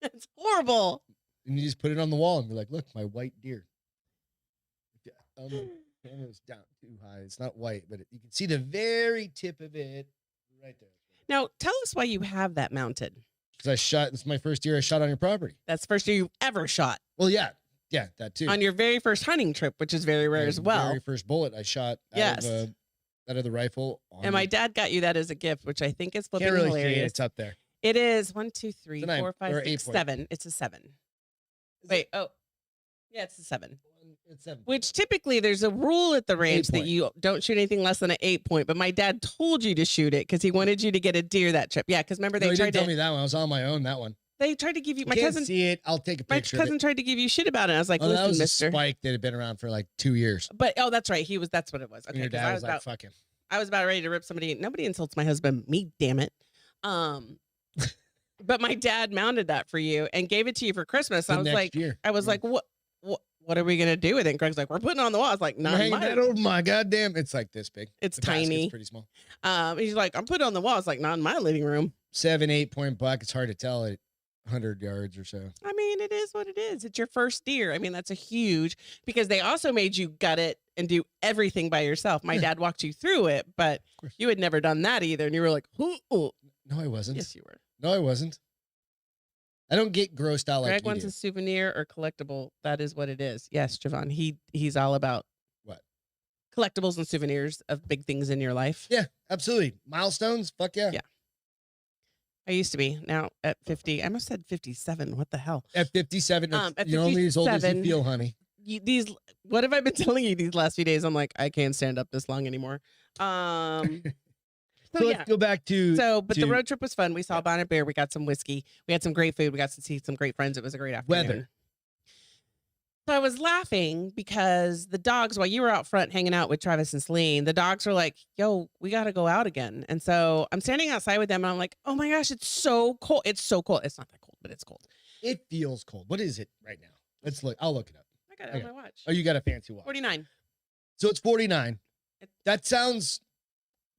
B: It's horrible.
A: And you just put it on the wall and be like, look, my white deer. Camera's down too high. It's not white, but you can see the very tip of it right there.
B: Now, tell us why you have that mounted.
A: Because it's my first deer I shot on your property.
B: That's the first deer you've ever shot.
A: Well, yeah. Yeah, that too.
B: On your very first hunting trip, which is very rare as well.
A: Very first bullet I shot out of the rifle.
B: And my dad got you that as a gift, which I think is flipping
A: Can't really
B: hilarious.
A: see it. It's up there.
B: It is 1, 2, 3, 4, 5, 6, 7. It's a 7. Wait, yeah, it's a 7.
A: It's 7.
B: Which typically there's a rule at the ranch that you don't shoot anything less than an 8-point. But my dad told you to shoot it because he wanted you to get a deer that trip. Yeah, because remember they tried to
A: tell me that one. I was on my own that one.
B: They tried to give you. My
A: can't
B: cousin
A: see it. I'll take a picture.
B: My cousin tried to give you shit about it. I was like,
A: listen,
B: that was
A: mister.
B: A
A: spike that had been around for like 2 years.
B: But that's right. That's what it was. Okay,
A: and your dad was like, fuck him.
B: I was about ready to rip somebody. Nobody insults my husband. Me, damn it. But my dad mounted that for you and gave it to you for Christmas. I was like, what are we gonna do with it? And Greg's like, we're putting it on the wall. I was like, no,
A: that over my goddamn. It's like this big.
B: It's tiny.
A: It's pretty small.
B: He's like, I'm putting it on the wall. It's like, not in my living room.
A: 7-8 point buck. It's hard to tell at 100 yards or so.
B: I mean, it is what it is. It's your first deer. I mean, that's a huge, because they also made you gut it and do everything by yourself. My dad walked you through it, but you had never done that either. And you were like, ooh.
A: No, I wasn't.
B: Yes, you were.
A: No, I wasn't. I don't get grossed out like
B: Greg wants a souvenir or collectible. That is what it is. Yes, Javon. He's all about
A: what?
B: Collectibles and souvenirs of big things in your life.
A: Yeah, absolutely. Milestones. Fuck yeah.
B: Yeah. I used to be. Now at 50, I must have said 57. What the hell?
A: At 57, you're only as old as you feel, honey.
B: What have I been telling you these last few days? I'm like, I can't stand up this long anymore. So
A: let's go back to
B: the road trip was fun. We saw Bonnet Bear. We got some whiskey. We had some great food. We got to see some great friends. It was a great afternoon.
A: weather.
B: So I was laughing because the dogs, while you were out front hanging out with Travis and Celine, the dogs were like, yo, we got to go out again. And so I'm standing outside with them and I'm like, oh my gosh, it's so cold. It's so cold. It's not that cold, but it's cold.
A: It feels cold. What is it right now? Let's look. I'll look it up.
B: I got it on my watch.
A: Oh, you got a fancy watch.
B: 49.
A: So it's 49. That sounds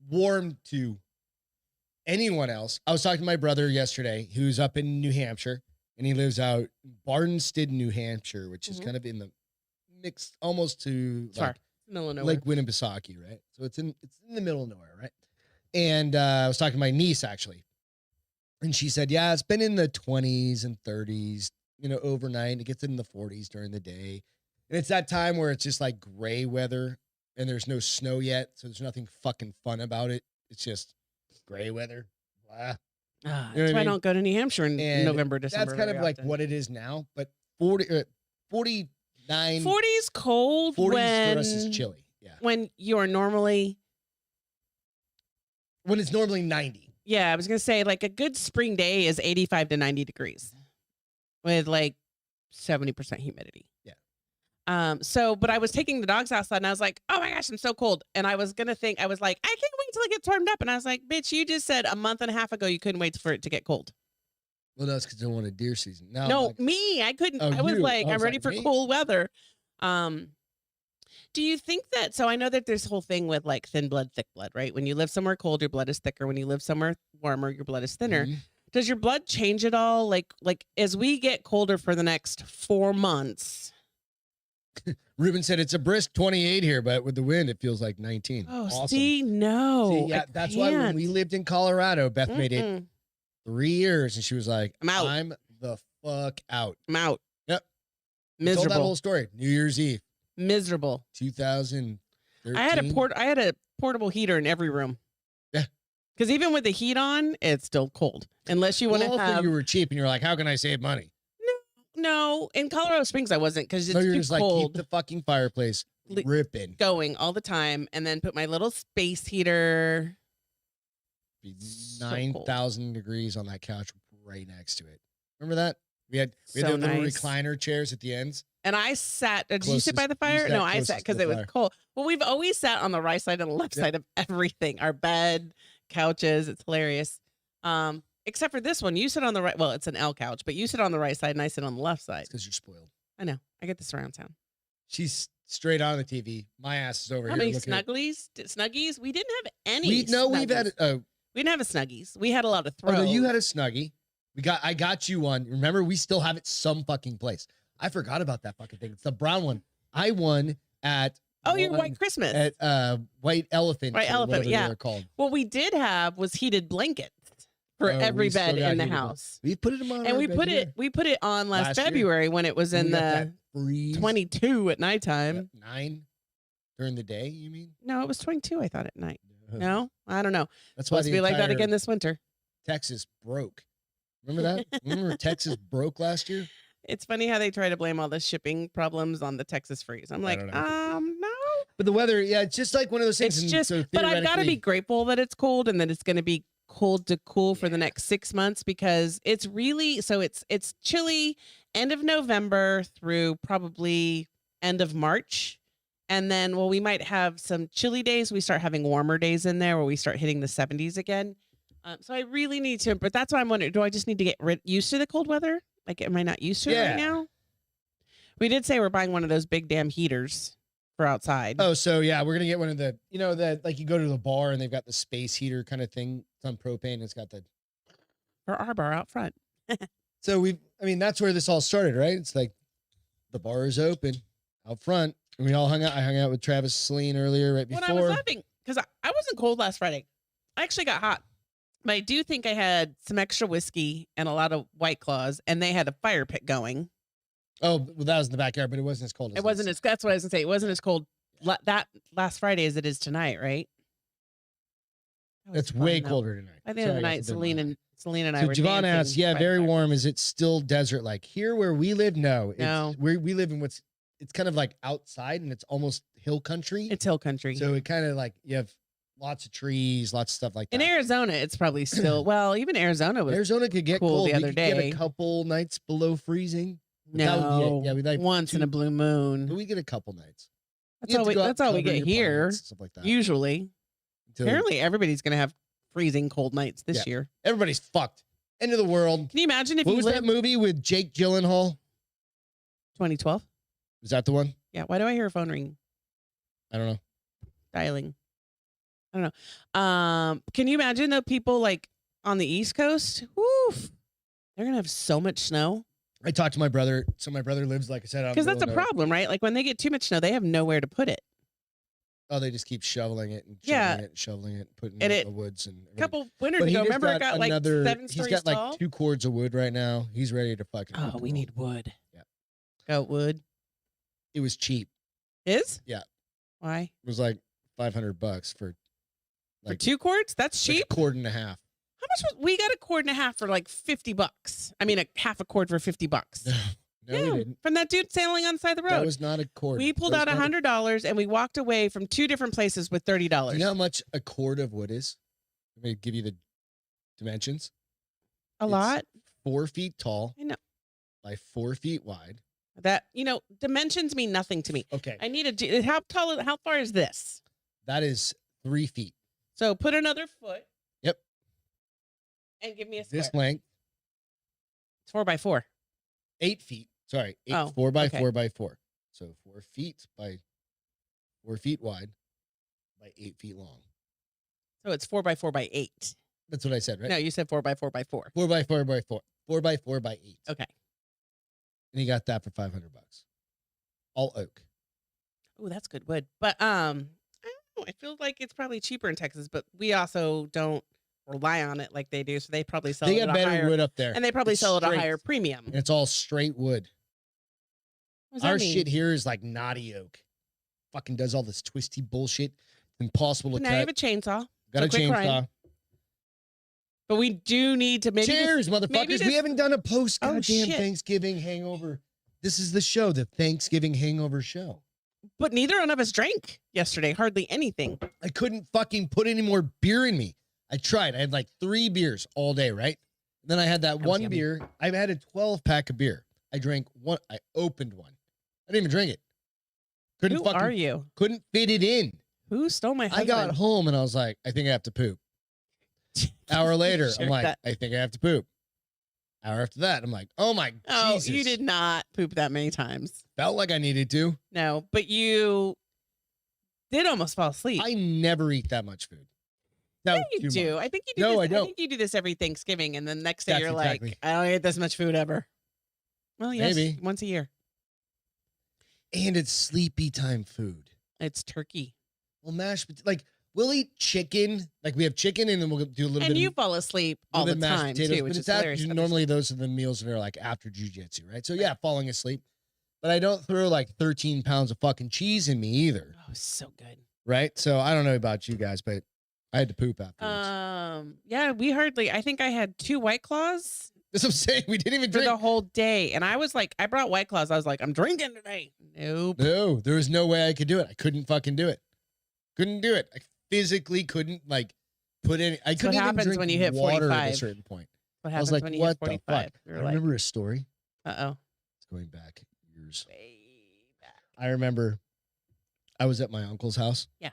A: warm to anyone else. I was talking to my brother yesterday who's up in New Hampshire. And he lives out in Barnstead, New Hampshire, which is kind of in the mix, almost to like Lake Winnipesaukee, right? So it's in the middle of nowhere, right? And I was talking to my niece actually, and she said, "Yeah, it's been in the 20s and 30s, overnight. It gets in the 40s during the day, and it's that time where it's just like gray weather, and there's no snow yet, so there's nothing fucking fun about it. It's just gray weather, blah."
B: That's why I don't go to New Hampshire in November, December.
A: That's kind of like what it is now. But 49.
B: 40's cold
A: 40's
B: when
A: for us is chilly. Yeah.
B: When you're normally.
A: When it's normally 90.
B: Yeah, I was going to say like a good spring day is 85 to 90 degrees with like 70% humidity.
A: Yeah.
B: But I was taking the dogs outside and I was like, oh my gosh, I'm so cold. And I was like, I can't wait till it gets warmed up. And I was like, bitch, you just said a month and a half ago you couldn't wait for it to get cold.
A: Well, that's because they don't want a deer season.
B: No, me, I couldn't. I was like, I'm ready for cool weather. Do you think that, so I know that there's a whole thing with like thin blood, thick blood, right? When you live somewhere cold, your blood is thicker. When you live somewhere warmer, your blood is thinner. Mm-hmm. Does your blood change at all? Like as we get colder for the next 4 months.
A: Ruben said it's a brisk 28 here, but with the wind, it feels like 19.
B: Oh, awesome. See, no.
A: See, yeah, that's why when we lived in Colorado, Beth made it 3 years, and she was like,
B: I'm out.
A: I'm the fuck out.
B: I'm out.
A: Yep.
B: Miserable.
A: Told that whole story. New Year's Eve.
B: Miserable.
A: 2013.
B: I had a portable heater in every room.
A: Yeah.
B: Because even with the heat on, it's still cold. Unless you want to have.
A: You were cheap, and you're like, how can I save money?
B: No, in Colorado Springs I wasn't because it's
A: you're
B: too
A: just
B: cold.
A: Like, keep the fucking fireplace ripping,
B: going all the time, and then put my little space heater.
A: 9,000 degrees on that couch right next to it. Remember that? We had the little recliner chairs at the ends.
B: And I sat. Did you sit by the fire? No, I sat because it was cold. Well, we've always sat on the right side and the left side of everything. Our bed, couches. It's hilarious. Except for this one, you sit on the right. Well, it's an L couch, but you sit on the right side and I sit on the left side.
A: Because you're spoiled.
B: I know. I get the surround sound.
A: She's straight on the TV. My ass is over here.
B: How many Snuggies? We didn't have any.
A: We've had.
B: We didn't have a Snuggies. We had a lot of throws.
A: Oh, no, you had a Snuggie. I got you one. Remember, we still have it some fucking place. I forgot about that fucking thing. It's the brown one. I won at.
B: Oh, your White Christmas.
A: At White Elephant.
B: White Elephant, yeah.
A: They're called.
B: What we did have was heated blankets for every bed in the house.
A: We put it on.
B: And we put it on last February when it was in the 22 at nighttime.
A: 9 during the day, you mean?
B: No, it was 22, I thought, at night. No, I don't know.
A: That's why
B: it's supposed to be like that again this winter.
A: Texas broke. Remember that? Remember Texas broke last year?
B: It's funny how they try to blame all the shipping problems on the Texas freeze. I'm like, no.
A: But the weather, yeah, it's just like one of those things.
B: It's just, but I've got to be grateful that it's cold and that it's going to be cold to cool for the next 6 months because it's really, so it's chilly end of November through probably end of March. And then, we might have some chilly days. We start having warmer days in there where we start hitting the 70s again. So I really need to, but that's why I'm wondering, do I just need to get used to the cold weather? Like, am I not used to it right now? We did say we're buying one of those big damn heaters for outside.
A: Oh, so yeah, we're going to get one of the, that like you go to the bar and they've got the space heater kind of thing. It's on propane. It's got the.
B: For our bar out front.
A: So that's where this all started, right? It's like the bar is open out front. And we all hung out. I hung out with Travis Celine earlier, right before.
B: When I was laughing, because I wasn't cold last Friday. I actually got hot. But I do think I had some extra whiskey and a lot of White Claws, and they had a fire pit going.
A: Oh, well, that was in the backyard, but it wasn't as cold.
B: That's what I was going to say. It wasn't as cold that last Friday as it is tonight, right?
A: It's way colder tonight.
B: By the end of the night, Celine and I were
A: Javon asked, very warm. Is it still desert like here where we live? No. We live in it's kind of like outside and it's almost hill country.
B: It's hill country.
A: So it kind of like you have lots of trees, lots of stuff like that.
B: In Arizona, it's probably still even Arizona was
A: Arizona could get
B: cool
A: cold
B: the
A: we
B: other
A: could get
B: day.
A: a couple nights below freezing.
B: No,
A: we like
B: once in a blue moon.
A: But we get a couple nights.
B: That's all we get here.
A: Plants, stuff like that.
B: Usually. Apparently, everybody's gonna have freezing cold nights this year.
A: Everybody's fucked. End of the world.
B: Can you imagine if
A: what was that movie with Jake Gyllenhaal?
B: 2012.
A: Was that the one?
B: Yeah. Why do I hear a phone ring?
A: I don't know.
B: Dialing. I don't know. Can you imagine the people like on the East Coast? Woof. They're gonna have so much snow.
A: I talked to my brother. So my brother lives, like I said,
B: because that's a problem, right? Like when they get too much snow, they have nowhere to put it.
A: Oh, they just keep shoveling it and shoveling it, putting it in the woods and
B: a couple winters ago. Remember, it got like 7 stories
A: He's got
B: tall?
A: like 2 cords of wood right now. He's ready to fucking.
B: Oh, we need wood.
A: Yeah,
B: goat wood.
A: It was cheap.
B: Is?
A: Yeah.
B: Why?
A: It was like $500 for
B: 2 cords. That's cheap.
A: Like a cord and a half.
B: How much was we got a cord and a half for like $50? I mean, a half a cord for $50.
A: No, we didn't.
B: From that dude sailing on the side of the road.
A: That was not a cord.
B: We pulled out $100 and we walked away from 2 different places with $30.
A: Do you know how much a cord of wood is? Let me give you the dimensions.
B: It's lot.
A: 4 feet tall.
B: I know.
A: By 4 feet wide.
B: That, dimensions mean nothing to me.
A: Okay.
B: I need how far is this?
A: That is 3 feet.
B: So put another foot.
A: Yep.
B: And give me a square.
A: This length.
B: It's 4x4.
A: 8 feet. Sorry. 4 by 4 by 4. So 4 feet by 4 feet wide by 8 feet long.
B: So it's 4x4 by 8.
A: That's what I said, right?
B: No, you said 4x4 by 4.
A: 4 by 4 by 4. 4 by 4 by 8.
B: Okay.
A: And he got that for $500. All oak.
B: Oh, that's good wood. But I don't know. I feel like it's probably cheaper in Texas, but we also don't rely on it like they do. So they probably sell it at a higher. They got better
A: wood up there.
B: And they probably sell it at a higher premium.
A: And it's all straight wood. Our shit here is like knotty oak. Fucking does all this twisty bullshit. Impossible to cut.
B: Now you have a chainsaw.
A: Got a chainsaw.
B: But we do need to
A: cheers, motherfuckers. We haven't done a post goddamn Thanksgiving hangover. This is the show, the Thanksgiving hangover show.
B: But neither one of us drank yesterday. Hardly anything.
A: I couldn't fucking put any more beer in me. I tried. I had like 3 beers all day, right? Then I had that one beer. I've had a 12-pack of beer. I drank one. I opened one. I didn't even drink it.
B: Who are you?
A: Couldn't fit it in.
B: Who stole my husband?
A: I got home and I was like, I think I have to poop. Hour later, I'm like, I think I have to poop. Hour after that, I'm like, oh my Jesus.
B: You did not poop that many times.
A: Felt like I needed to.
B: No, but you did almost fall asleep.
A: I never eat that much food.
B: No, you do. I think you do.
A: No, I don't.
B: I think you do this every Thanksgiving, and then the next day you're like, I don't eat this much food ever. Well, yes, maybe once a year.
A: And it's sleepy time food.
B: It's turkey.
A: Well, we'll eat chicken. Like we have chicken, and then we'll do a little bit.
B: And you fall asleep all the time too, which is hilarious.
A: Normally, those are the meals that are like after jujitsu, right? So yeah, falling asleep. But I don't throw like 13 pounds of fucking cheese in me either.
B: Oh, so good.
A: Right. So I don't know about you guys, but I had to poop afterwards.
B: Yeah, I think I had 2 White Claws.
A: That's what I'm saying. We didn't even drink
B: for the whole day. And I was like, I brought White Claws. I was like, I'm drinking today. Nope.
A: No, there was no way I could do it. I couldn't fucking do it. Couldn't do it. I physically couldn't put any. I couldn't even drink
B: when you hit
A: water
B: 45.
A: at a certain point.
B: What happens when you hit 45?
A: The fuck? I remember a story.
B: Uh-oh.
A: It's going back years.
B: Way back.
A: I remember I was at my uncle's house.
B: Yeah.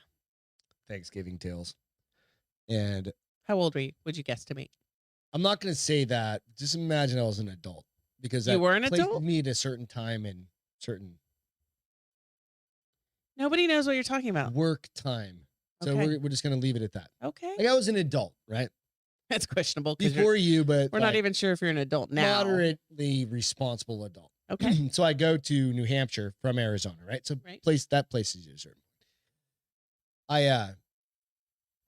A: Thanksgiving tales. And
B: how old were you? Would you guess to me?
A: I'm not going to say that. Just imagine I was an adult because
B: you were an adult.
A: Placed me at a certain time and certain.
B: Nobody knows what you're talking about.
A: Work time. So we're just going to leave it at that.
B: Okay.
A: Like I was an adult, right?
B: That's questionable.
A: Before you, but
B: we're not even sure if you're an adult now.
A: Moderately responsible adult.
B: Okay.
A: So I go to New Hampshire from Arizona, right? So that place is a certain. I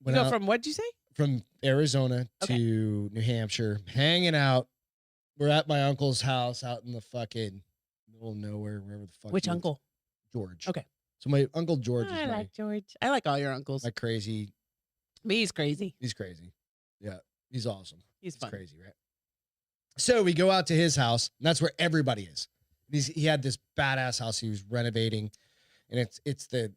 B: went out from what'd you say?
A: From Arizona to New Hampshire, hanging out. We're at my uncle's house out in the fucking middle of nowhere, wherever the fuck.
B: Which uncle?
A: George.
B: Okay.
A: So my uncle George is
B: like George. I like all your uncles.
A: My crazy.
B: He's crazy.
A: He's crazy. Yeah. He's awesome.
B: He's fun.
A: Crazy, right? So we go out to his house, and that's where everybody is. He had this badass house he was renovating, and it's the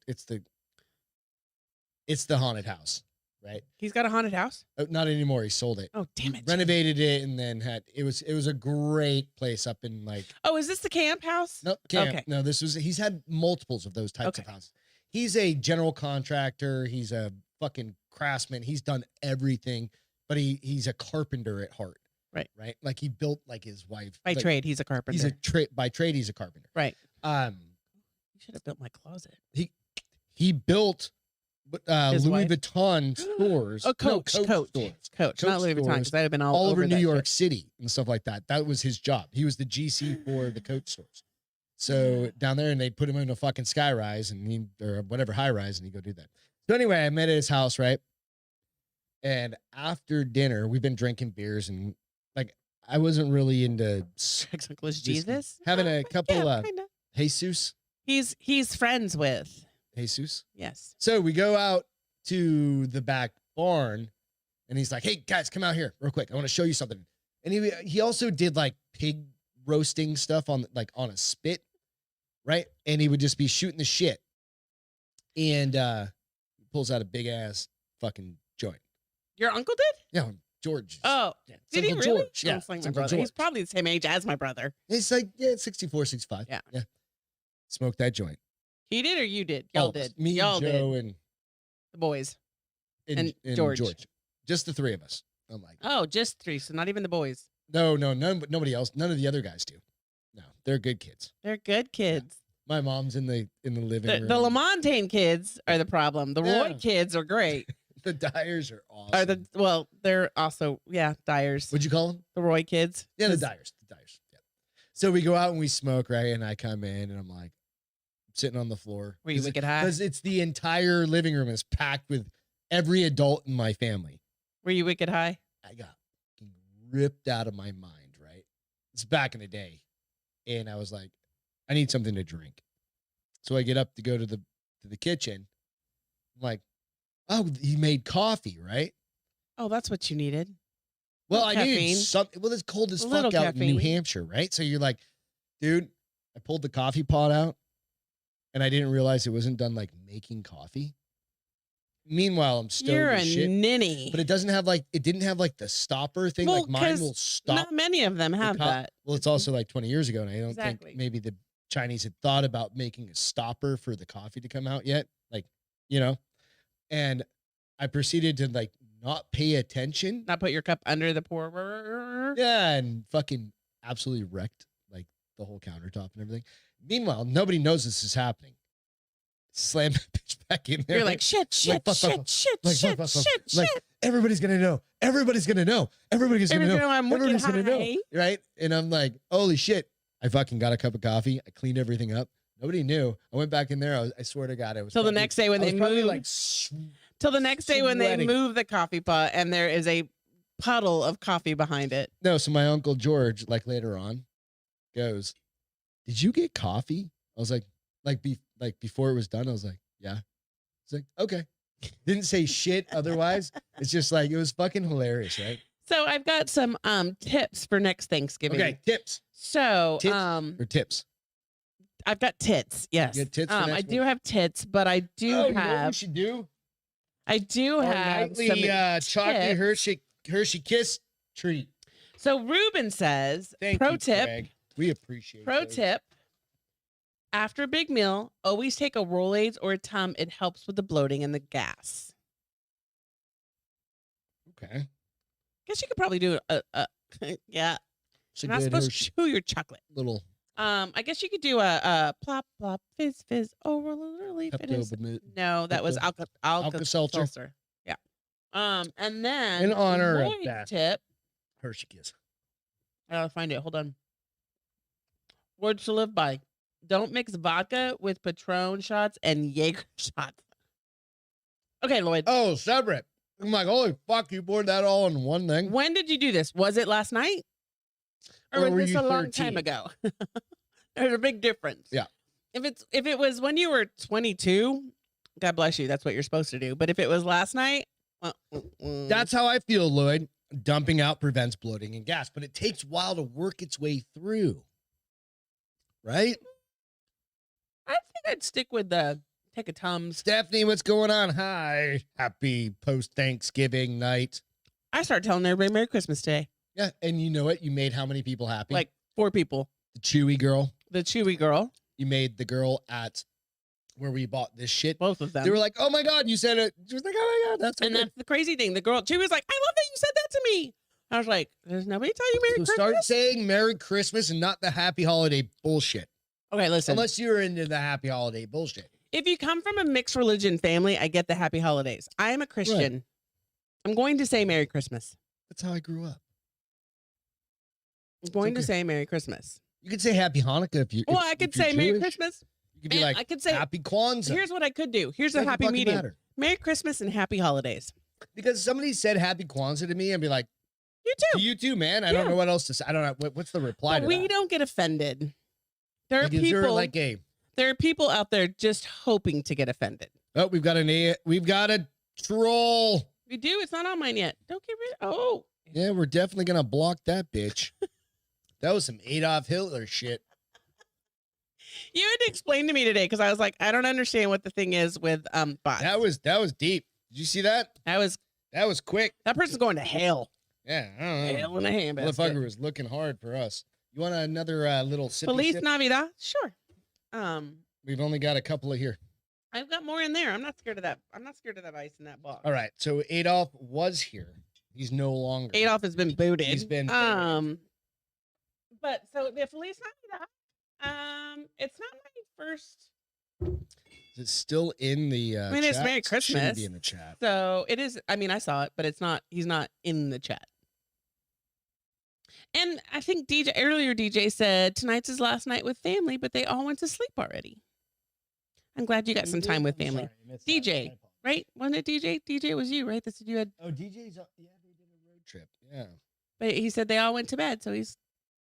A: haunted house. right?
B: He's got a haunted house?
A: Not anymore. He sold it.
B: Oh, damn
A: He
B: it.
A: renovated it and then it was a great place up in like.
B: Oh, is this the camp house?
A: No, camp.
B: Okay.
A: No, he's had multiples of those types of houses. He's a general contractor. He's a fucking craftsman. He's done everything, but he's a carpenter at heart. Right. Like he built like his wife.
B: By trade, he's a carpenter.
A: By trade, he's a carpenter.
B: Right.
A: You
B: should have built my closet.
A: He built Louis
B: wife?
A: Vuitton stores.
B: Oh, Coach stores. Coach, not Louis Vuitton, because I'd have been all
A: over New York
B: shit.
A: City and stuff like that. That was his job. He was the GC for the Coach stores. So down there, and they put him in a fucking sky rise or whatever high rise, and he'd go do that. So anyway, I met at his house, right? And after dinner, we've been drinking beers, and like I wasn't really into
B: Sex Uncle Jesus.
A: Having a couple
B: kinda.
A: Jesus.
B: He's friends with
A: Jesus.
B: Yes.
A: So we go out to the back barn, and he's like, "Hey guys, come out here real quick. I want to show you something." And he also did like pig roasting stuff on a spit, right? And he would just be shooting the shit, and he pulls out a big ass fucking joint.
B: Your uncle did?
A: Yeah, George.
B: Oh,
A: yeah,
B: did he
A: Uncle
B: really?
A: George. Yeah,
B: It's like my
A: Uncle
B: brother.
A: George.
B: He's probably the same age as my brother.
A: It's like 64, 65.
B: Yeah.
A: Smoke that joint.
B: He did or you did? Y'all
A: All of us.
B: did.
A: Me,
B: Y'all
A: Joe,
B: did.
A: and
B: The boys.
A: and
B: George.
A: Just the three of us. I'm like,
B: Oh, just 3. So not even the boys.
A: no, nobody else. None of the other guys do. No, they're good kids.
B: They're good kids.
A: My mom's in the living room.
B: The Lamontagne kids are the problem. The Roy kids are great.
A: The Dyers are awesome.
B: They're also Dyers.
A: What'd you call them?
B: The Roy kids.
A: Yeah, the Dyers. Yeah. So we go out and we smoke, right? And I come in and I'm like sitting on the floor.
B: Were you wicked high?
A: Because it's the entire living room is packed with every adult in my family.
B: Were you wicked high?
A: I got ripped out of my mind, right? It's back in the day. And I was like, I need something to drink. So I get up to go to the kitchen. I'm like, oh, he made coffee, right?
B: Oh, that's what you needed.
A: Well, I
B: caffeine.
A: needed something. Well, it's cold as
B: A
A: fuck
B: little
A: out in New
B: caffeine.
A: Hampshire, right? So you're like, dude, I pulled the coffee pot out and I didn't realize it wasn't done like making coffee. Meanwhile, I'm stoned
B: You're
A: as
B: a
A: shit.
B: ninny.
A: But it didn't have like the stopper thing.
B: Well,
A: Like mine
B: 'cause
A: will stop.
B: Not many of them have that.
A: Well, it's also like 20 years ago, and I don't
B: Exactly.
A: think maybe the Chinese had thought about making a stopper for the coffee to come out yet. Like, and I proceeded to like not pay attention.
B: Not put your cup under the pour.
A: Yeah, and fucking absolutely wrecked like the whole countertop and everything. Meanwhile, nobody knows this is happening. Slam the bitch back in there.
B: You're like, shit.
A: Like, everybody's gonna know. Everybody's gonna know. Everybody's gonna know.
B: I'm wicked
A: Everybody's gonna know.
B: high.
A: Right? And I'm like, holy shit. I fucking got a cup of coffee. I cleaned everything up. Nobody knew. I went back in there. I swear to God, I was
B: Till the next day when they move. Till the next day when they
A: sweating.
B: move the coffee pot and there is a puddle of coffee behind it.
A: No, so my Uncle George, like later on, goes, did you get coffee? I was like before it was done, I was like, yeah. It's like, okay. Didn't say shit otherwise. It's just like, it was fucking hilarious, right?
B: So I've got some tips for next Thanksgiving.
A: Okay, tips.
B: So
A: Or tips.
B: I've got tits. Yes.
A: You got tits for
B: I
A: next
B: do
A: one?
B: have tits, but I do
A: You know what we
B: have
A: should do?
B: I do
A: Our
B: have
A: nightly
B: some
A: chocolate
B: tips.
A: Hershey Kiss treat.
B: So Ruben says,
A: Thank
B: pro
A: you,
B: tip,
A: Greg. We appreciate
B: pro
A: those.
B: tip. After a big meal, always take a Rolaids or a Tum. It helps with the bloating and the gas.
A: Okay.
B: Guess you could probably do a yeah.
A: It's a
B: You're not
A: good
B: supposed
A: Hershey
B: to chew your chocolate.
A: little
B: I guess you could do a plop plop fizz fizz. Oh, relief it is.
A: Pepto-Bismol.
B: No, that was
A: Alka-Seltzer.
B: Alka-Seltzer. Yeah. And then
A: In honor of
B: Lloyd's
A: Beth.
B: tip.
A: Hershey Kiss.
B: I gotta find it. Hold on. Words to live by. Don't mix vodka with Patron shots and Jaeger shots. Okay, Lloyd.
A: Oh, separate. I'm like, holy fuck, you poured that all in one thing?
B: When did you do this? Was it last night? Or
A: Or were
B: was this
A: you
B: a long
A: 13?
B: time ago? There's a big difference.
A: Yeah.
B: If it was when you were 22, God bless you, that's what you're supposed to do. But if it was last night,
A: That's how I feel, Lloyd. Dumping out prevents bloating and gas, but it takes a while to work its way through. Right?
B: I think I'd stick with the take a Tums.
A: Stephanie, what's going on? Hi. Happy post-Thanksgiving night.
B: I started telling everybody Merry Christmas today.
A: Yeah, and you know what? You made how many people happy?
B: Like 4 people.
A: The Chewy girl.
B: The Chewy girl.
A: You made the girl at where we bought this shit.
B: Both of them.
A: They were like, oh my God, you said it. She was like, oh my God, that's so
B: And
A: good.
B: that's the crazy thing. The girl, Chewy was like, I love that you said that to me. I was like, there's nobody tell you Merry Christmas.
A: Start saying Merry Christmas and not the Happy Holiday bullshit.
B: Okay, listen.
A: Unless you're into the Happy Holiday bullshit.
B: If you come from a mixed religion family, I get the Happy Holidays. I am a Christian. Right. I'm going to say Merry Christmas.
A: That's how I grew up.
B: I'm going to say Merry Christmas.
A: You could say Happy Hanukkah if you.
B: Well, I could say Merry Christmas.
A: You could be like, I could say Happy Kwanzaa.
B: Here's what I could do. Here's a happy medium. Matter. Merry Christmas and Happy Holidays.
A: Because somebody said Happy Kwanzaa to me, I'd be like,
B: you too.
A: You too, man. I don't know what else to say. I don't know. What's the reply to that?
B: We don't get offended. There are people
A: like
B: there are people out there just hoping to get offended.
A: Oh, we've got a troll.
B: We do. It's not on mine yet. Don't get rid of. Oh.
A: Yeah, we're definitely gonna block that bitch. That was some Adolf Hitler shit.
B: You had to explain to me today because I was like, I don't understand what the thing is with bots.
A: That was deep. Did you see that?
B: That was quick. That person's going to hell.
A: Yeah, I don't know.
B: Hell in a handbasket.
A: Motherfucker was looking hard for us. You want another little sip?
B: Feliz Navidad? Sure.
A: We've only got a couple of here.
B: I've got more in there. I'm not scared of that. I'm not scared of that ice in that box.
A: All right. So Adolf was here. He's no longer.
B: Adolf has been booted.
A: He's been
B: But so the Feliz Navidad, it's not my first.
A: Is it still in the
B: I mean,
A: chat?
B: it's Merry Christmas.
A: It shouldn't be in the chat.
B: So it is. I mean, I saw it, but it's not. He's not in the chat. And I think DJ said tonight's his last night with family, but they all went to sleep already. I'm glad you got some time with family. DJ, right? Wasn't it DJ? DJ, it was you, right? That said you had.
A: Oh, DJ's. Yeah, they did a road trip. Yeah.
B: But he said they all went to bed, so he's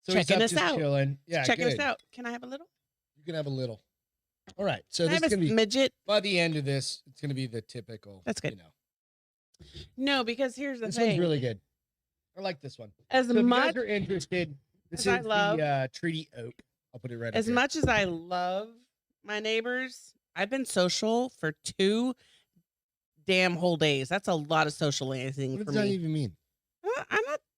B: checking us out.
A: Chilling. Yeah,
B: checking us out. Can I have a little?
A: You can have a little. All right. So
B: this is gonna be
A: midget. By the end of this, it's gonna be the typical.
B: That's good.
A: You know.
B: No, because here's the thing.
A: This one's really good. I like this one.
B: As
A: so
B: much
A: if you guys are interested, this is the Treaty Oak. I'll put it right.
B: As much as I love my neighbors, I've been social for 2 damn whole days. That's a lot of socializing for me.
A: What does that even mean?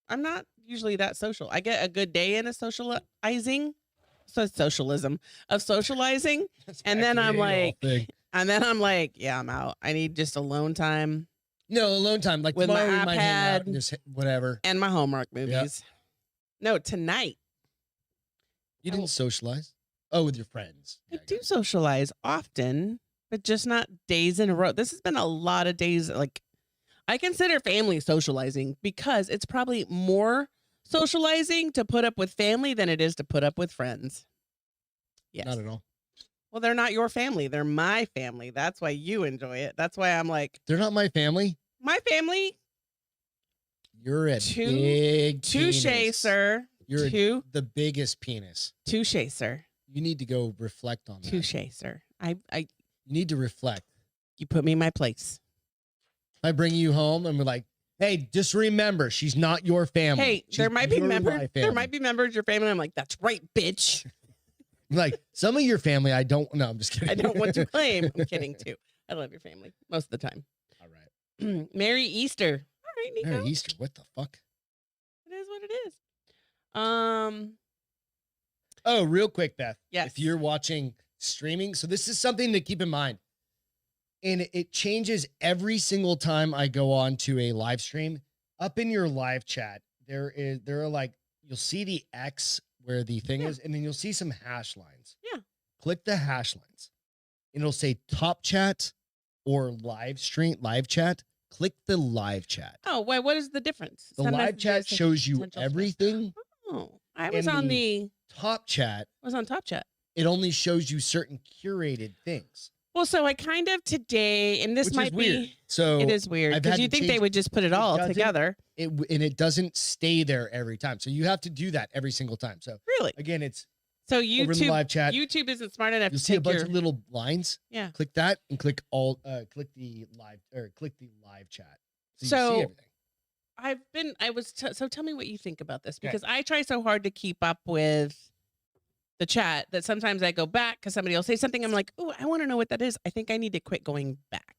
B: I'm not usually that social. I get a good day in a socializing. So socialism of socializing. And then I'm like, yeah, I'm out. I need just alone time.
A: No, alone time. Like
B: with my
A: iPad,
B: might hang out
A: and just whatever.
B: And my Hallmark movies. Yep. No, tonight.
A: You didn't socialize? Oh, with your friends.
B: I do socialize often, but just not days in a row. This has been a lot of days. Like, I consider family socializing because it's probably more socializing to put up with family than it is to put up with friends. Yes.
A: Not at all.
B: Well, they're not your family. They're my family. That's why you enjoy it. That's why I'm like.
A: They're not my family?
B: My family.
A: You're a big
B: touche,
A: penis.
B: Sir.
A: You're the biggest penis.
B: Touche, sir.
A: You need to go reflect on that.
B: Touche, sir. You
A: need to reflect.
B: You put me in my place.
A: I bring you home and we're like, hey, just remember, she's not your family.
B: Hey, there might be members. There might be members of your family. I'm like, that's right, bitch.
A: Like some of your family, I don't know. I'm just kidding.
B: I don't want to claim. I'm kidding too. I love your family most of the time.
A: All right.
B: Merry Easter. All right, Nico.
A: Merry Easter. What the fuck?
B: It is what it is.
A: Oh, real quick, Beth.
B: Yes.
A: If you're watching streaming, so this is something to keep in mind. And it changes every single time I go on to a live stream. Up in your live chat, there are like, you'll see the X where the thing is, and then you'll see some hash lines.
B: Yeah.
A: Click the hash lines. And it'll say top chat or live chat. Click the live chat.
B: Oh, wait, what is the difference?
A: The live chat shows you everything.
B: Oh, I was on the
A: top chat.
B: I was on top chat.
A: It only shows you certain curated things.
B: Well, so I kind of today, and this might be
A: weird. So
B: it is weird because you think they would just put it all together.
A: It doesn't stay there every time. So you have to do that every single time. So
B: really,
A: again, it's
B: so YouTube
A: over in the live chat.
B: YouTube isn't smart enough.
A: You'll see a bunch of little lines.
B: Yeah.
A: Click that and click the live chat. So you see everything.
B: So tell me what you think about this because I try so hard to keep up with the chat that sometimes I go back because somebody will say something. I'm like, oh, I want to know what that is. I think I need to quit going back.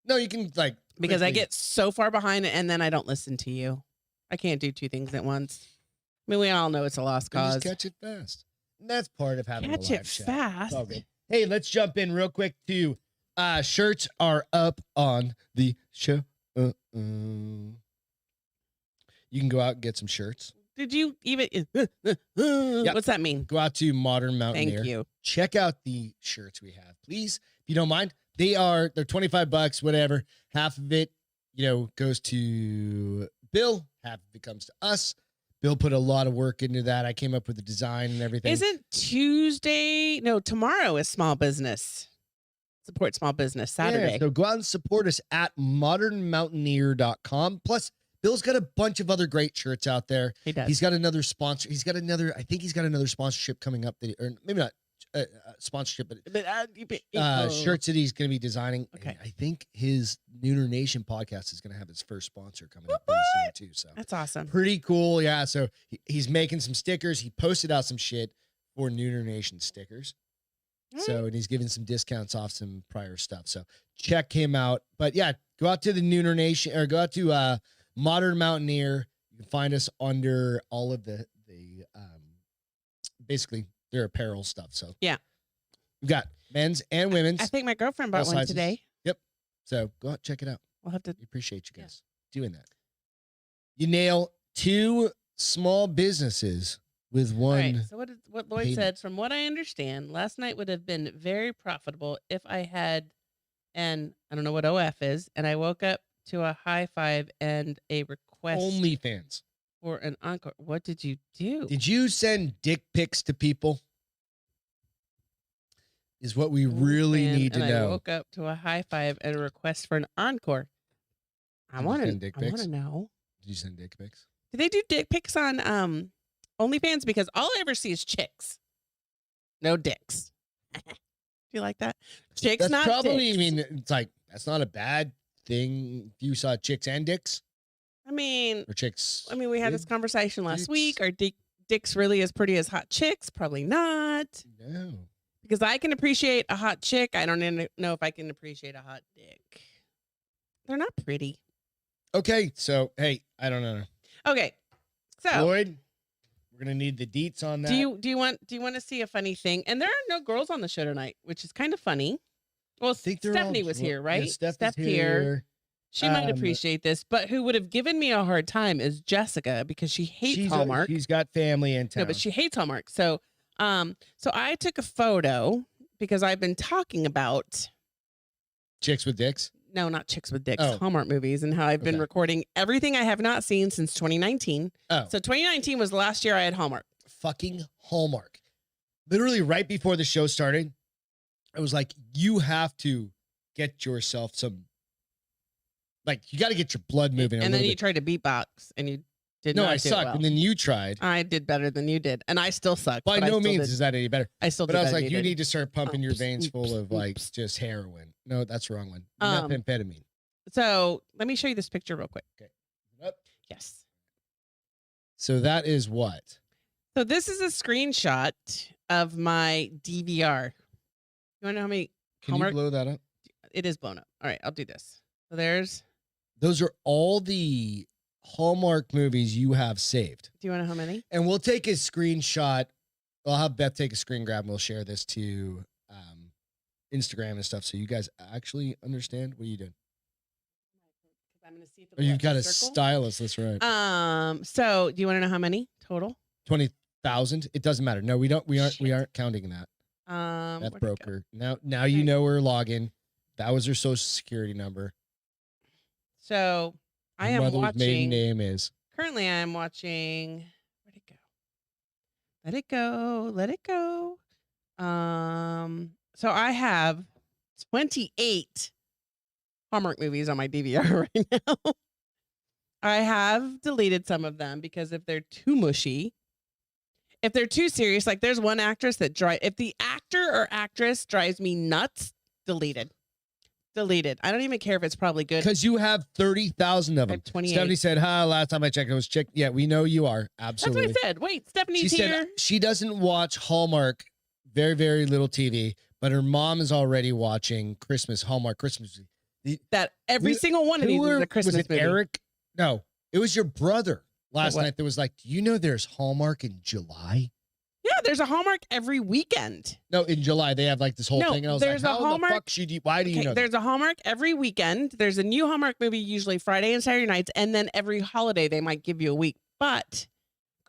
A: No, you can like
B: because I get so far behind and then I don't listen to you. I can't do two things at once. I mean, we all know it's a lost cause.
A: Just catch it fast. And that's part of having
B: catch
A: a live
B: it
A: chat.
B: Fast.
A: All good. Hey, let's jump in real quick to shirts are up on the show. You can go out and get some shirts.
B: Did you even? Yep. What's that mean?
A: Go out to Modern Mountaineer.
B: Thank you.
A: Check out the shirts we have, please. If you don't mind, they're $25, whatever. Half of it, goes to Bill. Half of it comes to us. Bill put a lot of work into that. I came up with the design and everything.
B: Isn't tomorrow is small business. Support small business Saturday.
A: Yeah, so go out and support us at modernmountaineer.com. Plus, Bill's got a bunch of other great shirts out there.
B: He does.
A: He's got another sponsor. I think he's got another sponsorship coming up, or maybe not sponsorship, but shirts that he's going to be designing.
B: Okay.
A: And I think his Nooner Nation podcast is going to have his first sponsor coming up pretty soon too. So
B: that's awesome.
A: Pretty cool. Yeah. So he's making some stickers. He posted out some shit for Nooner Nation stickers. So, and he's giving some discounts off some prior stuff. So check him out. But yeah, go out to the Nooner Nation or go out to Modern Mountaineer. You can find us under all of the basically their apparel stuff. So
B: yeah,
A: we've got men's and women's.
B: I think my girlfriend bought one today.
A: Yep. So go out, check it out.
B: We'll have to.
A: We appreciate you guys doing that. You nail 2 small businesses with one.
B: All right, so what Lloyd said, from what I understand, last night would have been very profitable if I had, and I don't know what OF is, and I woke up to a high five and a request
A: OnlyFans
B: for an encore. What did you do?
A: Did you send dick pics to people? Is what we really need to know.
B: I woke up to a high five and a request for an encore. I want to know.
A: Did you send dick pics?
B: Do they do dick pics on OnlyFans? Because all I ever see is chicks. No dicks. Do you like that? Chicks,
A: that's
B: not
A: probably,
B: dicks.
A: I mean, it's like, that's not a bad thing if you saw chicks and dicks.
B: I mean,
A: or chicks.
B: I mean, we had this conversation last week. Are dicks really as pretty as hot chicks? Probably not.
A: No.
B: Because I can appreciate a hot chick. I don't know if I can appreciate a hot dick. They're not pretty.
A: Okay. So, hey, I don't know.
B: Okay. So
A: Lloyd, we're gonna need the deets on that.
B: Do you want to see a funny thing? And there are no girls on the show tonight, which is kind of funny. Well, Stephanie was here, right?
A: Yeah, Steph's here.
B: She might appreciate this, but who would have given me a hard time is Jessica because she hates Hallmark.
A: She's got family in town.
B: No, but she hates Hallmark. So I took a photo because I've been talking about
A: chicks with dicks.
B: No, not chicks with dicks. Hallmark movies and how I've been recording everything I have not seen since 2019. Oh, so 2019 was the last year I had Hallmark.
A: Fucking Hallmark. Literally right before the show started, I was like, you have to get yourself some. Like, you got to get your blood moving.
B: And then you tried to beatbox and you did not.
A: No, I sucked.
B: Well.
A: And then you tried.
B: I did better than you did. And I still suck.
A: By no means is that any better.
B: I still did.
A: But I was like, you need to start pumping your veins full of like just heroin. No, that's the wrong one. Methamphetamine.
B: So let me show you this picture real quick.
A: Okay. Yep.
B: Yes.
A: So that is what?
B: So this is a screenshot of my DVR. You want to know how many?
A: Can you blow that up?
B: It is blown up. All right, I'll do this. So there's.
A: Those are all the Hallmark movies you have saved.
B: Do you want to know how many?
A: And we'll take a screenshot. I'll have Beth take a screen grab and we'll share this to Instagram and stuff so you guys actually understand. What are you doing?
B: I'm going to see if
A: you've got a stylus. That's right.
B: So do you want to know how many total?
A: 20,000. It doesn't matter. No, we don't. We aren't counting that. That broker. Now you know her login. That was her social security number.
B: So I am
A: mother's
B: watching.
A: Maiden name is.
B: Currently, I am watching. Where'd it go? Let it go. Let it go. So I have 28 Hallmark movies on my DVR right now. I have deleted some of them because if they're too mushy, if they're too serious, like there's one actress that if the actor or actress drives me nuts, deleted. Deleted. I don't even care if it's probably good.
A: Because you have 30,000 of
B: I
A: them.
B: have 28.
A: Stephanie said, last time I checked, it was chick. Yeah, we know you are. Absolutely.
B: That's what I said. Wait, Stephanie's
A: She
B: here.
A: said she doesn't watch Hallmark, very, very little TV, but her mom is already watching Hallmark Christmas.
B: That every single one of these is a Christmas
A: was it
B: movie.
A: Eric? No, it was your brother last night that was like, do you know there's Hallmark in July?
B: Yeah, there's a Hallmark every weekend.
A: No, in July they have like this whole thing. And I was
B: there's
A: like,
B: a
A: how
B: Hallmark,
A: the fuck why do you know
B: there's a Hallmark every weekend. There's a new Hallmark movie usually Friday and Saturday nights, and then every holiday they might give you a week. But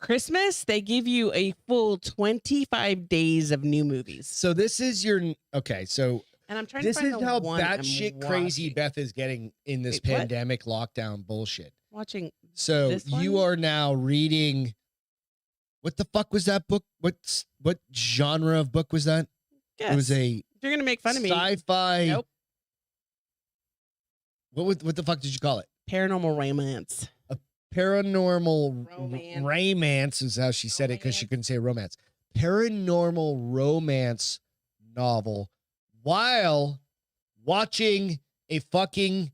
B: Christmas, they give you a full 25 days of new movies.
A: So this is your okay. So
B: and I'm trying
A: this
B: to find
A: is
B: the
A: how
B: one I'm
A: batshit crazy
B: watching.
A: Beth is getting in this
B: Wait, what?
A: pandemic lockdown bullshit.
B: Watching.
A: So
B: this one?
A: you are now reading. What the fuck was that book? What genre of book was that?
B: Yes.
A: It was a
B: You're gonna make fun of me.
A: Sci-fi.
B: Nope.
A: What the fuck did you call it?
B: Paranormal romance.
A: Paranormal
B: Romance.
A: romance is how she said it because she couldn't say romance. Paranormal romance novel while watching a fucking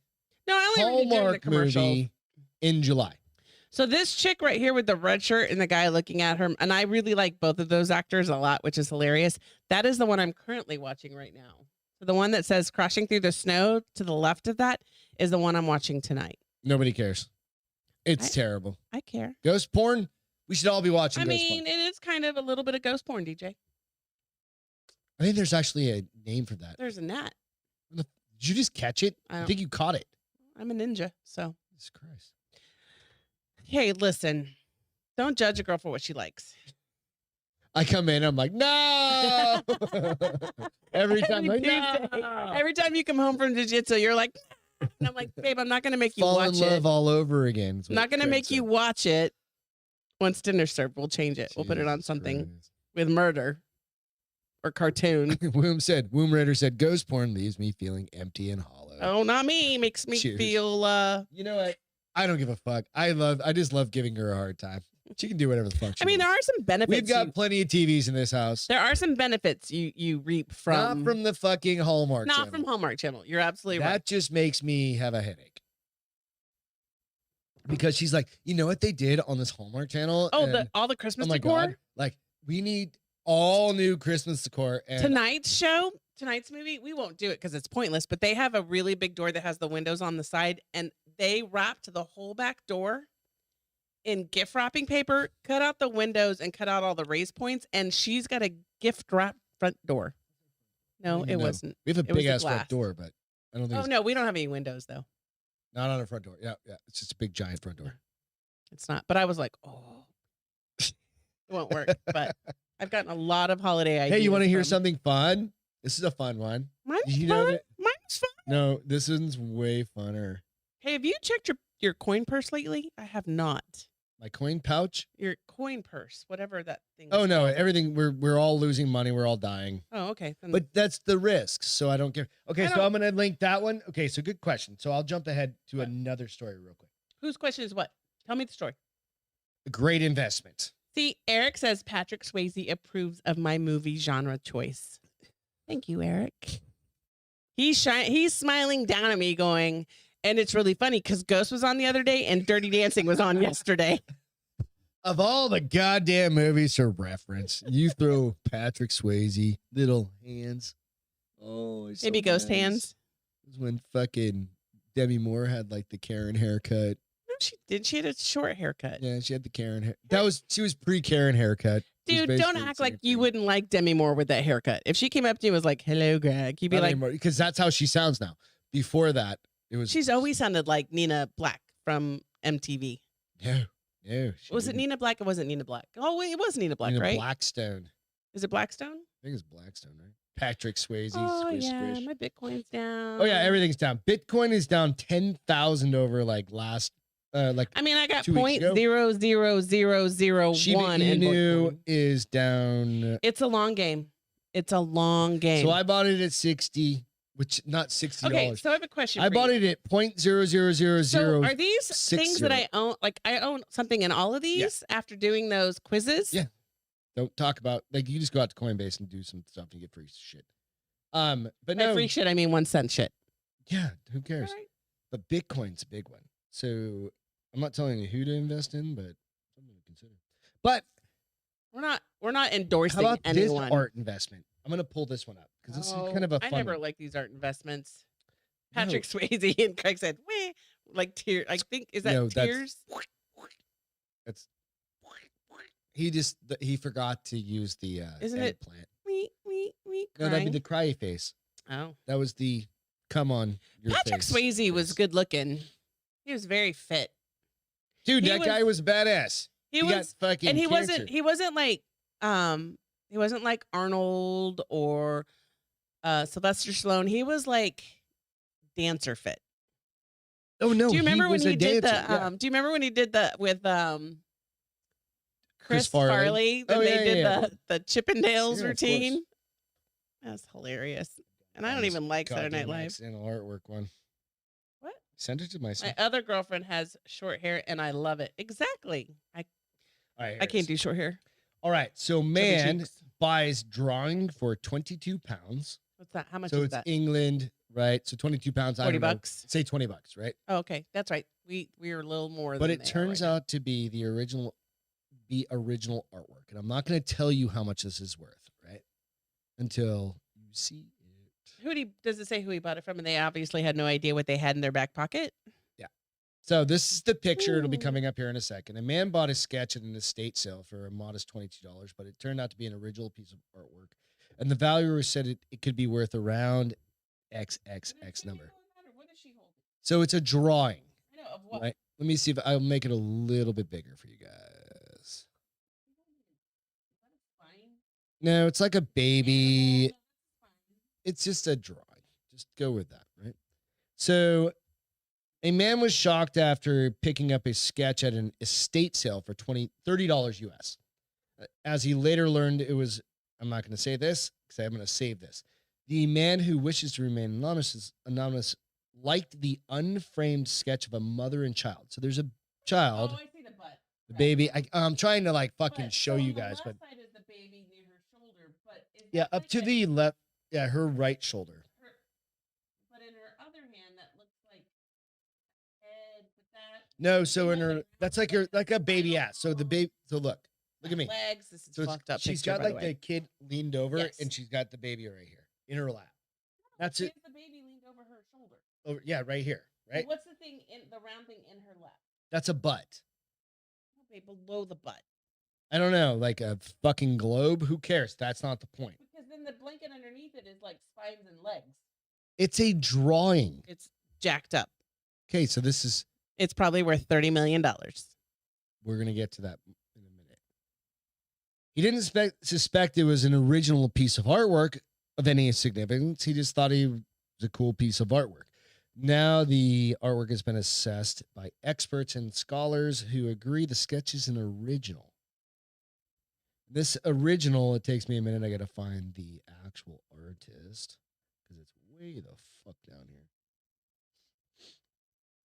B: No, I only read it during the
A: Hallmark
B: commercials.
A: movie in July.
B: So this chick right here with the red shirt and the guy looking at her, and I really like both of those actors a lot, which is hilarious. That is the one I'm currently watching right now. So the one that says Crashing Through the Snow to the left of that is the one I'm watching tonight.
A: Nobody cares. It's terrible.
B: I care.
A: Ghost porn? We should all be watching
B: I
A: ghost
B: mean,
A: porn.
B: it is kind of a little bit of ghost porn, DJ.
A: I think there's actually a name for that.
B: There's a gnat.
A: Did you just catch it? I think you caught it.
B: I'm a ninja, so.
A: Jesus Christ.
B: Hey, listen. Don't judge a girl for what she likes.
A: I come in, I'm like, no! Every time, like, no!
B: Every time you come home from jiu-jitsu, you're like, and I'm like, babe, I'm not going to make you
A: Fall
B: watch
A: in love
B: it.
A: all over again.
B: I'm not going to make you watch it. Once dinner's served, we'll change it. We'll put it on something with murder or cartoon.
A: Womb Raider said, ghost porn leaves me feeling empty and hollow.
B: Oh, not me. Makes me feel,
A: You know what? I don't give a fuck. I just love giving her a hard time. She can do whatever the fuck she
B: I mean,
A: wants.
B: there are some benefits.
A: We've got plenty of TVs in this house.
B: There are some benefits you reap from.
A: Not from the fucking Hallmark
B: Not
A: channel.
B: from Hallmark Channel. You're absolutely right.
A: That just makes me have a headache. Because she's like, you know what they did on this Hallmark channel?
B: Oh, all the Christmas decor?
A: God. Like, we need all new Christmas decor. And
B: Tonight's movie, we won't do it because it's pointless, but they have a really big door that has the windows on the side, and they wrapped the whole back door in gift wrapping paper, cut out the windows, and cut out all the raise points, and she's got a gift wrap front door. No, it wasn't.
A: We have a
B: It was
A: big
B: the
A: ass front
B: glass.
A: door, but I don't think
B: Oh,
A: it's
B: no, we don't have any windows, though.
A: not on our front door. Yeah. It's just a big giant front door.
B: It's not. But I was like, oh, it won't work. But I've gotten a lot of holiday ideas.
A: Hey, you want to hear
B: from-
A: something fun? This is a fun one.
B: Mine's
A: Did you know
B: fun.
A: that-
B: Mine's fun.
A: No, this one's way funner.
B: Hey, have you checked your coin purse lately? I have not.
A: My coin pouch?
B: Your coin purse, whatever that thing
A: Oh
B: is
A: no,
B: called.
A: everything we're all losing money, we're all dying.
B: Oh, okay. Then
A: But that's the risk, so I don't care. Okay,
B: I
A: so
B: don't-
A: I'm gonna link that one. Okay, so good question. So I'll jump ahead to
B: What?
A: another story real quick.
B: whose question is what? Tell me the story.
A: A great investment.
B: See, Eric says Patrick Swayze approves of my movie genre choice. Thank you, Eric. He's smiling down at me going, and it's really funny because Ghost was on the other day and Dirty Dancing was on yesterday.
A: Of all the goddamn movies to reference, you throw Patrick Swayze, Little Hands. Oh, it's
B: Maybe
A: so
B: Ghost
A: nice.
B: Hands.
A: It was when fucking Demi Moore had like the Karen haircut.
B: No, she did. She had a short haircut.
A: Yeah, she had the Karen hair. She was pre-Karen haircut. It was
B: Dude, don't
A: basically
B: act
A: the
B: like
A: same
B: you
A: thing.
B: wouldn't like Demi Moore with that haircut. If she came up to you and was like, hello, Greg, you'd be
A: Not
B: like,
A: anymore, because that's how she sounds now. Before that, it was.
B: she's always sounded like Nina Black from MTV.
A: No. she
B: Was it
A: didn't.
B: Nina Black or wasn't Nina Black? Oh, wait, it was Nina Black,
A: Nina
B: right?
A: Blackstone.
B: Is it Blackstone?
A: I think it's Blackstone, right? Patrick Swayze.
B: Oh,
A: Squish,
B: yeah,
A: squish.
B: my Bitcoin's down.
A: Oh yeah, everything's down. Bitcoin is down 10,000 over like last.
B: I mean, I got
A: 2 weeks ago.
B: 0.00001
A: Shiba
B: in
A: Inu
B: Bitcoin.
A: is down.
B: It's a long game. It's a long game.
A: So I bought it at 60, which not $60.
B: Okay, so I have a question.
A: I
B: for
A: bought
B: you.
A: it at 0.00000.
B: So are these things
A: 60.
B: that I own? Like I own something in all of these after doing those quizzes.
A: Yeah. Don't talk about like you just go out to Coinbase and do some stuff and you get free shit. But
B: By
A: no,
B: free shit, I mean 1 cent shit.
A: Yeah, who cares?
B: Right.
A: But Bitcoin's a big one. So I'm not telling you who to invest in, but something to consider. But
B: we're not
A: how
B: endorsing
A: about
B: anyone.
A: this art investment? I'm gonna pull this one up because this is kind of a fun
B: I never
A: one.
B: like these art investments.
A: No.
B: Patrick Swayze and Craig said, "Weh," like tears. I think is that
A: No,
B: tears?
A: That's he forgot to use the
B: Isn't
A: eggplant.
B: We
A: No, that'd be the cryy face.
B: Oh,
A: That was the come on your
B: Patrick
A: face.
B: Swayze was good looking. He was very fit.
A: Dude, that guy was badass. He got fucking
B: and he
A: cancer.
B: wasn't like Arnold or Sylvester Stallone. He was like dancer fit.
A: Oh no!
B: Do you remember when he did the?
A: Yeah.
B: Do you remember when he did the with Chris
A: Farley?
B: Then
A: Oh,
B: they did
A: yeah.
B: the Chippendales
A: Yeah, of
B: routine. That's hilarious. And I don't even like Saturday Night Live.
A: And artwork one.
B: What?
A: Send it to myself.
B: My other girlfriend has short hair, and I love it. Exactly. I can't do short hair.
A: All right. So man buys drawing for 22 pounds.
B: What's that? How much
A: so
B: is that?
A: So it's England, right? So 22 pounds.
B: $40.
A: Say $20, right?
B: Oh, okay. That's right. We are a little more
A: but
B: than
A: it turns out to be the original artwork. And I'm not going to tell you how much this is worth, right? Until you see it.
B: Does it say who he bought it from? And they obviously had no idea what they had in their back pocket.
A: Yeah. So this is the picture. It'll be coming up here in a second. A man bought a sketch at an estate sale for a modest $22, but it turned out to be an original piece of artwork. And the valuer said it could be worth around XXX number.
B: What is she holding?
A: So it's a drawing.
B: I know, of what?
A: Right? Let me see if I'll make it a little bit bigger for you guys. No, it's like a baby. It's just a drawing. Just go with that, right? So a man was shocked after picking up a sketch at an estate sale for $30 US. As he later learned, it was, I'm not going to say this because I'm going to save this. The man who wishes to remain anonymous liked the unframed sketch of a mother and child. So there's a child.
B: Oh, I see the butt.
A: The baby. I'm trying to like fucking show you guys, but
B: side is the baby near her shoulder, but
A: yeah, up to the left. Yeah, her right shoulder.
B: But in her other hand, that looks like head with that.
A: No, so in her, that's like a baby ass. So the baby. So look at me.
B: Legs. This is
A: So
B: fucked up.
A: she's
B: picture,
A: got
B: by
A: like
B: the way.
A: the kid leaned over,
B: Yes.
A: and she's got the baby right here in her lap. That's it.
B: The baby leaned over her shoulder.
A: Over, yeah, right here, right.
B: What's the thing in the round thing in her lap?
A: That's a butt.
B: Okay, below the butt.
A: I don't know, like a fucking globe. Who cares? That's not the point.
B: Because then the blanket underneath it is like spines and legs.
A: It's a drawing.
B: It's jacked up.
A: Okay, so this is.
B: It's probably worth $30 million.
A: We're gonna get to that in a minute. He didn't suspect it was an original piece of artwork of any significance. He just thought it was a cool piece of artwork. Now the artwork has been assessed by experts and scholars who agree the sketch is an original. This original, it takes me a minute. I got to find the actual artist because it's way the fuck down here.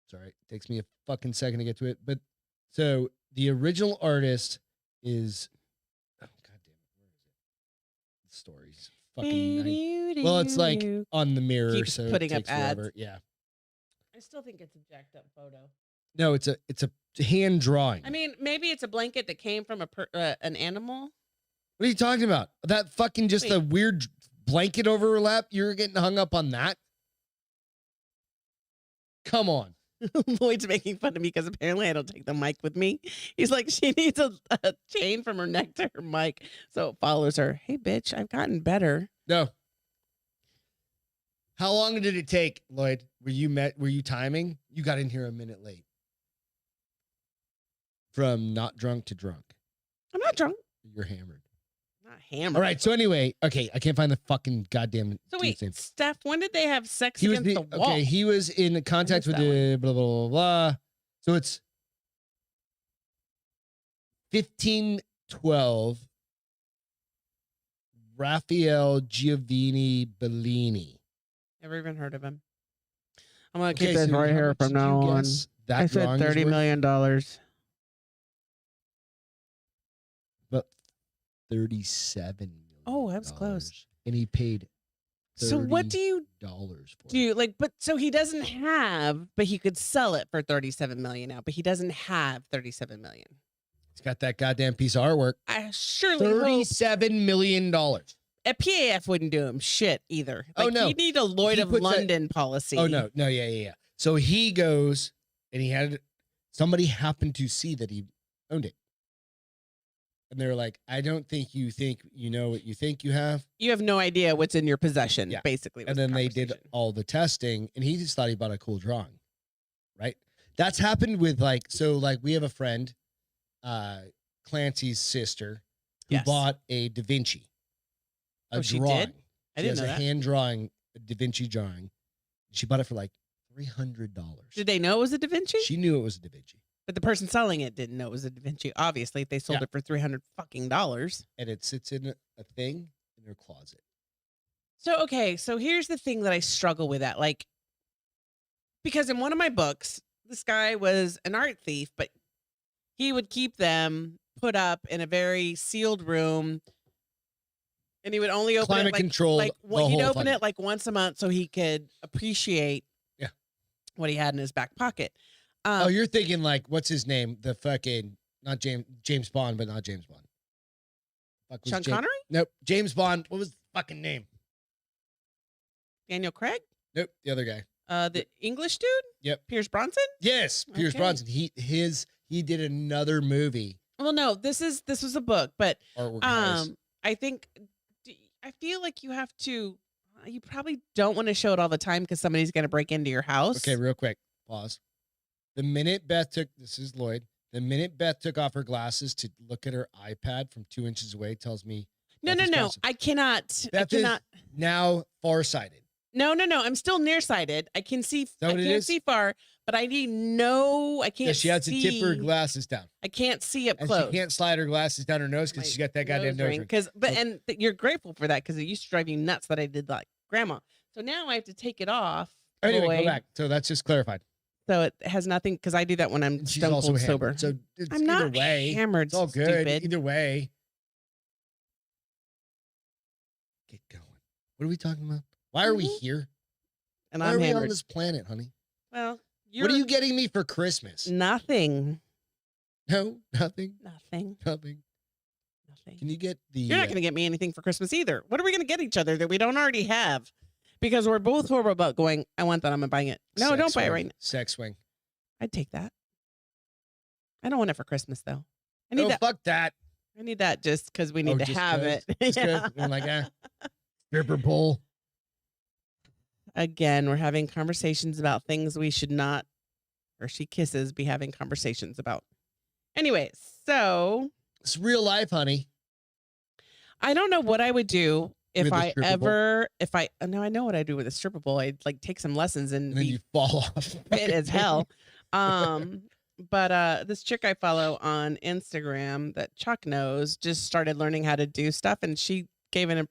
A: Sorry, it takes me a fucking second to get to it. But so the original artist is, oh god damn it, where is it? The story's fucking. Well, it's like on the mirror,
B: Keeps
A: so
B: putting
A: it takes
B: up ads.
A: forever. Yeah.
B: I still think it's a jacked up photo.
A: No, it's a hand drawing.
B: I mean, maybe it's a blanket that came from an animal.
A: What are you talking about? That fucking just
B: Wait.
A: a weird blanket over her lap? You're getting hung up on that? Come on.
B: Lloyd's making fun of me because apparently I don't take the mic with me. He's like, she needs a chain from her neck to her mic so it follows her. Hey, bitch, I've gotten better.
A: No. How long did it take, Lloyd? Were you timing? You got in here a minute late. From not drunk to drunk.
B: I'm not drunk.
A: You're hammered.
B: Not hammered.
A: All right. So anyway, okay, I can't find the fucking goddamn.
B: So wait,
A: name.
B: Steph, when did they have sex
A: He was
B: against the wall?
A: okay. He was in contact with the blah blah blah blah. So it's 1512. Raphael Giovanni Bellini.
B: Never even heard of him. I'm gonna
A: Okay,
B: keep this
A: so
B: right
A: how
B: here
A: much
B: from
A: did
B: now
A: you
B: on.
A: guess that
B: I said
A: drawing is
B: $30
A: worth?
B: million.
A: But $37 million.
B: Oh, that was close.
A: And he paid
B: So what do you
A: for
B: like? But so he doesn't have, but he could sell it for 37 million now. But he doesn't have 37 million.
A: He's got that goddamn piece of artwork.
B: I surely hope
A: $37 million.
B: a PAF wouldn't do him shit either.
A: Oh,
B: Like,
A: no.
B: he'd need a Lloyd
A: He
B: of
A: puts
B: London policy.
A: Oh no, yeah. So he goes and he had somebody happened to see that he owned it. And they're like, I don't think you know what you think you have.
B: You have no idea what's in your possession,
A: Yeah.
B: basically.
A: And then they did all the testing and he just thought he bought a cool drawing. Right? That's happened with we have a friend, Clancy's sister, who bought a Da Vinci. A
B: she
A: drawing.
B: did? I didn't know that.
A: A hand drawing, a Da Vinci drawing. She bought it for like $300.
B: Did they know it was a Da Vinci?
A: She knew it was a Da Vinci.
B: But the person selling it didn't know it was a Da Vinci. Obviously, if they sold it for $300 fucking dollars.
A: And it sits in a thing in her closet.
B: So, okay. So here's the thing that I struggle with that. Like, because in one of my books, this guy was an art thief, but he would keep them put up in a very sealed room. And he would only open
A: Climate
B: it
A: controlled.
B: He'd open it like once a month so he could appreciate what he had in his back pocket.
A: You're thinking like, what's his name? The fucking, not James Bond, but not James Bond.
B: Sean Connery?
A: Nope. James Bond. What was the fucking name?
B: Daniel Craig?
A: Nope. The other guy.
B: The English dude?
A: Yep.
B: Pierce Bronson?
A: Yes. Pierce Bronson. He did another movie.
B: Well, no, this was a book, but
A: Artwork
B: I feel like you probably don't want to show it all the time because somebody's going to break into your house.
A: Okay, real quick. Pause. The minute this is Lloyd, the minute Beth took off her glasses to look at her iPad from 2 inches away tells me.
B: No. I cannot.
A: Beth is now farsighted.
B: No. I'm still nearsighted. I can see. I can't see far, but I can't.
A: Yeah, she has to tip her glasses down.
B: I can't see up
A: and
B: close.
A: She can't slide her glasses down her nose because she's got that goddamn nose ring.
B: You're grateful for that because it used to drive you nuts that I did like grandma. So now I have to take it off.
A: Anyway, go back. So that's just clarified.
B: So it has nothing because I do that when I'm stone cold sober.
A: So
B: I'm not hammered.
A: It's all good.
B: Stupid.
A: Either way. Get going. What are we talking about? Why are we here?
B: And
A: Why
B: I'm
A: are we
B: hammered
A: on this planet, honey?
B: Well,
A: what are you getting me for Christmas?
B: Nothing.
A: No, nothing.
B: Nothing.
A: Can you get the?
B: You're not going to get me anything for Christmas either. What are we going to get each other that we don't already have? Because we're both horrible about going, I want that, I'm buying it. No, don't buy it right now.
A: Sex swing.
B: I'd take that. I don't want it for Christmas, though. I need that.
A: Fuck that.
B: I need that just because we need to have it.
A: I'm like, stripper pole.
B: Again, we're having conversations about things we should not, or she kisses, be having conversations about. Anyway, so.
A: It's real life, honey.
B: I don't know what I would do. I know what I do with a stripper pole. I'd like take some lessons and
A: then you fall off.
B: Fit as hell. But this chick I follow on Instagram that Chuck knows just started learning how to do stuff, and she gave a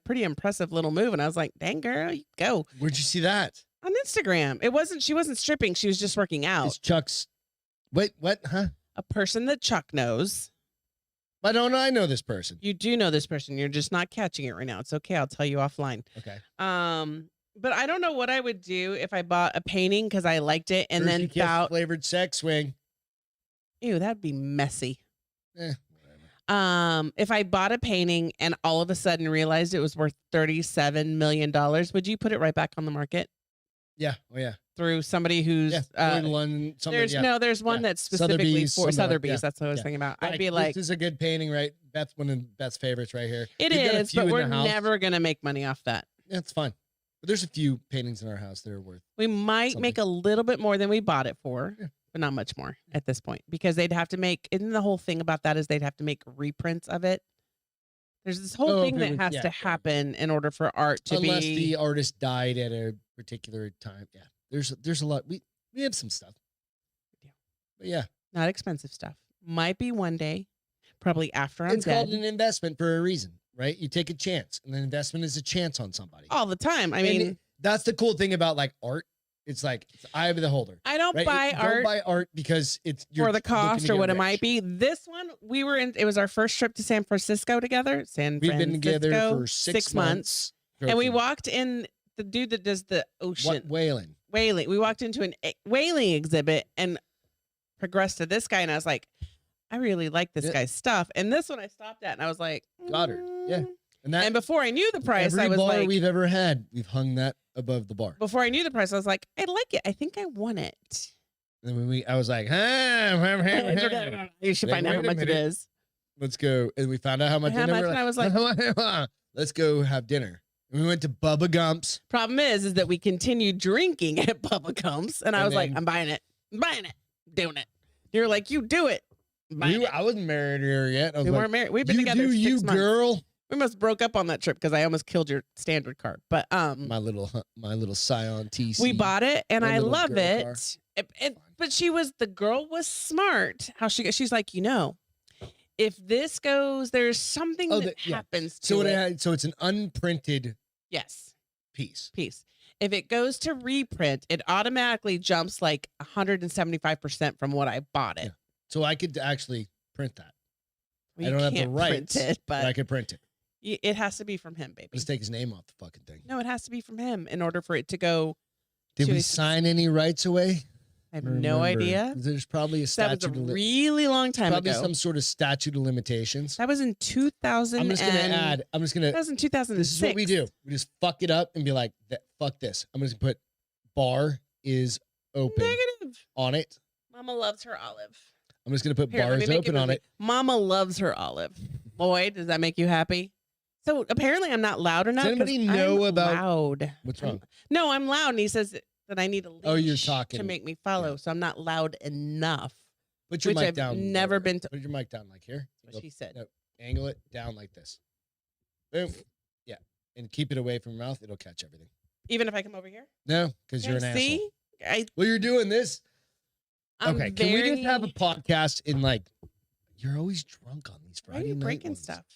B: pretty impressive little move, and I was like, "Dang girl, you go."
A: Where'd you see that?
B: On Instagram. She wasn't stripping. She was just working out.
A: It's Chuck's. Wait, what? Huh?
B: A person that Chuck knows.
A: Why don't I know this person?
B: You do know this person. You're just not catching it right now. It's okay. I'll tell you offline.
A: Okay.
B: But I don't know what I would do if I bought a painting because I liked it and then found
A: flavored sex swing.
B: Ew, that'd be messy.
A: Whatever.
B: If I bought a painting and all of a sudden realized it was worth $37 million, would you put it right back on the market?
A: Yeah. Oh yeah.
B: Through somebody who's
A: London,
B: there's one that's specifically for Sotheby's. That's what I was thinking about. I'd be like,
A: this is a good painting, right? Beth's one of Beth's favorites right here.
B: It is, but we're never gonna make money off that.
A: That's fine. But there's a few paintings in our house that are worth.
B: We might make a little bit more than we bought it for, but not much more at this point because they'd have to make. And the whole thing about that is they'd have to make reprints of it. There's this whole thing that has to happen in order for art to
A: unless the artist died at a particular time. Yeah. There's a lot. We have some stuff.
B: Yeah.
A: But yeah.
B: Not expensive stuff. Might be one day. Probably after I'm dead.
A: It's called an investment for a reason, right? You take a chance. And an investment is a chance on somebody.
B: All the time. I mean,
A: that's the cool thing about like art. It's like it's the eye of the holder.
B: I don't buy art.
A: Don't buy art because it's
B: for the cost or what it might be. This one, it was our first trip to San Francisco together.
A: We've been together for 6 months.
B: And we walked in, the dude that does the ocean.
A: Whaling.
B: We walked into an whaling exhibit and progressed to this guy. And I was like, I really like this guy's stuff. And this one I stopped at and I was like,
A: Goddard. Yeah.
B: And before I knew the price,
A: I was bar
B: like,
A: we've ever had, we've hung that above the bar.
B: Before I knew the price, I was like, I like it. I think I want it.
A: And when I was like,
B: you should find out how much it is.
A: Let's go. And we found out how much. And I was like, let's go have dinner. And we went to Bubba Gump's.
B: Problem is that we continued drinking at Bubba Gump's, and I was like, I'm buying it. Doing it. You're like, you do it.
A: I wasn't married here yet.
B: We weren't married. We've been together 6 months.
A: Girl.
B: We must broke up on that trip because I almost killed your standard car. But
A: my little Scion TC.
B: We bought it and I love it. But the girl was smart. She's like, if this goes, there's something that happens to it.
A: So it's an unprinted piece.
B: If it goes to reprint, it automatically jumps like 175% from what I bought it.
A: Yeah. So I could actually print that.
B: Well,
A: I don't have the rights, but I could print it.
B: It has to be from him, baby.
A: Just take his name off the fucking thing.
B: No, it has to be from him in order for it to go.
A: Did we sign any rights away?
B: I have no idea.
A: There's probably a statute.
B: That was a really long time ago.
A: Probably some sort of statute of limitations.
B: That was in 2000.
A: I'm just gonna.
B: That was in 2006.
A: This is what we do. We just fuck it up and be like, fuck this. I'm just gonna put bar is open on it.
B: Mama loves her olive.
A: I'm just gonna put bar is open on it.
B: Mama loves her olive. Boy, does that make you happy? So apparently I'm not loud enough.
A: Does anybody know about
B: loud?
A: What's wrong?
B: No, I'm loud, and he says that I need a leash
A: you're talking
B: to make me follow, so I'm not loud enough.
A: Put your mic down.
B: I've never been to.
A: Put your mic down like here.
B: That's what she said.
A: No, angle it down like this. Boom. Yeah, and keep it away from your mouth. It'll catch everything.
B: Even if I come over here?
A: No, because you're an
B: asshole.
A: Well, you're doing this. Okay, can we just have a podcast in you're always drunk on these Friday night.
B: Why are you breaking stuff?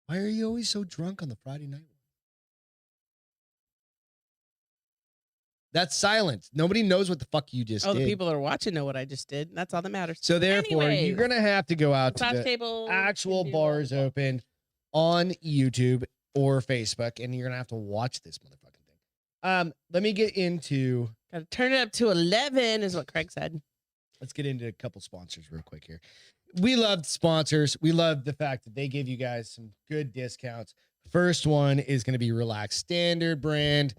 A: Why are you always so drunk on the Friday night? That's silent. Nobody knows what the fuck you just did.
B: The people that are watching know what I just did. That's all that matters.
A: So therefore, you're going to have to go out to the actual bars open on YouTube or Facebook, and you're going to have to watch this motherfucking thing. Let me get into...
B: Got to turn it up to 11 is what Craig said.
A: Let's get into a couple sponsors real quick here. We love sponsors. We love the fact that they give you guys some good discounts. First one is going to be Relax Standard brand.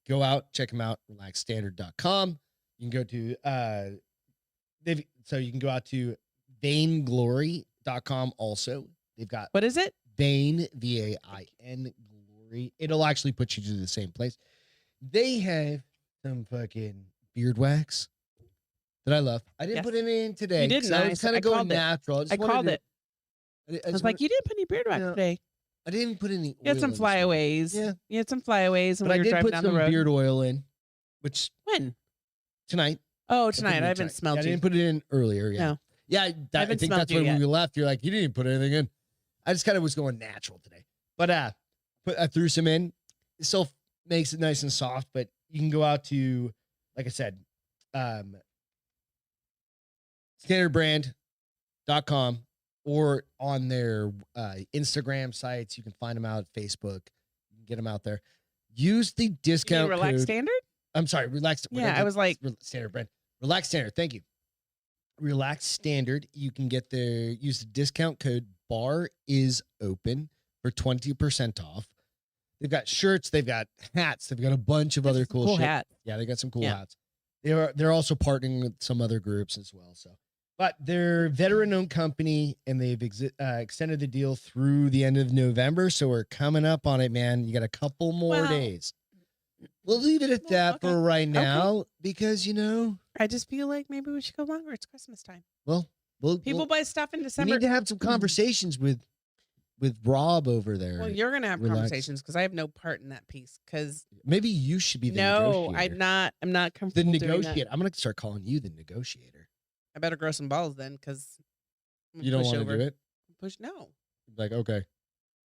A: Go out, check them out, relaxstandard.com. You can go to you can go out to vainglory.com also. They've got
B: what is it?
A: Vain, VAIN glory. It'll actually put you to the same place. They have some fucking beard wax that I love. I didn't put it in today.
B: You didn't.
A: I was kind of going natural.
B: I called it. I was like, you didn't put any beard wax today.
A: I didn't put any.
B: You had some flyaways. Yeah, you had some flyaways.
A: But I did put some beard oil in. Which
B: when?
A: Tonight.
B: Oh, tonight. I haven't smelled it.
A: I didn't put it in earlier. Yeah. No. Yeah, I think that's when we left. You're like, you didn't put anything in. I just kind of was going natural today. But I threw some in. It still makes it nice and soft. But you can go out to, like I said, standardbrand.com or on their Instagram sites. You can find them out at Facebook. You can get them out there. Use the discount
B: Relax
A: code.
B: Standard?
A: I'm sorry, Relax.
B: Yeah, I was like
A: Standard brand. Relax Standard. Thank you. Relax Standard. You can get use the discount code Bar is Open for 20% off. They've got shirts. They've got hats. They've got a bunch of other cool shit.
B: Hat.
A: Yeah, they got some cool hats. They're also partnering with some other groups as well. But they're a veteran-owned company, and they've extended the deal through the end of November. So we're coming up on it, man. You got a couple more days. We'll leave it at that for right now because,
B: I just feel like maybe we should go longer. It's Christmas time.
A: Well,
B: people buy stuff in December.
A: We need to have some conversations with Rob over there.
B: Well, you're going to have conversations because I have no part in that piece. Because
A: maybe you should be the negotiator.
B: No, I'm not comfortable.
A: The negotiator. I'm going to start calling you the negotiator.
B: I better grow some balls then, because
A: you don't want to do it.
B: No.
A: Like, okay.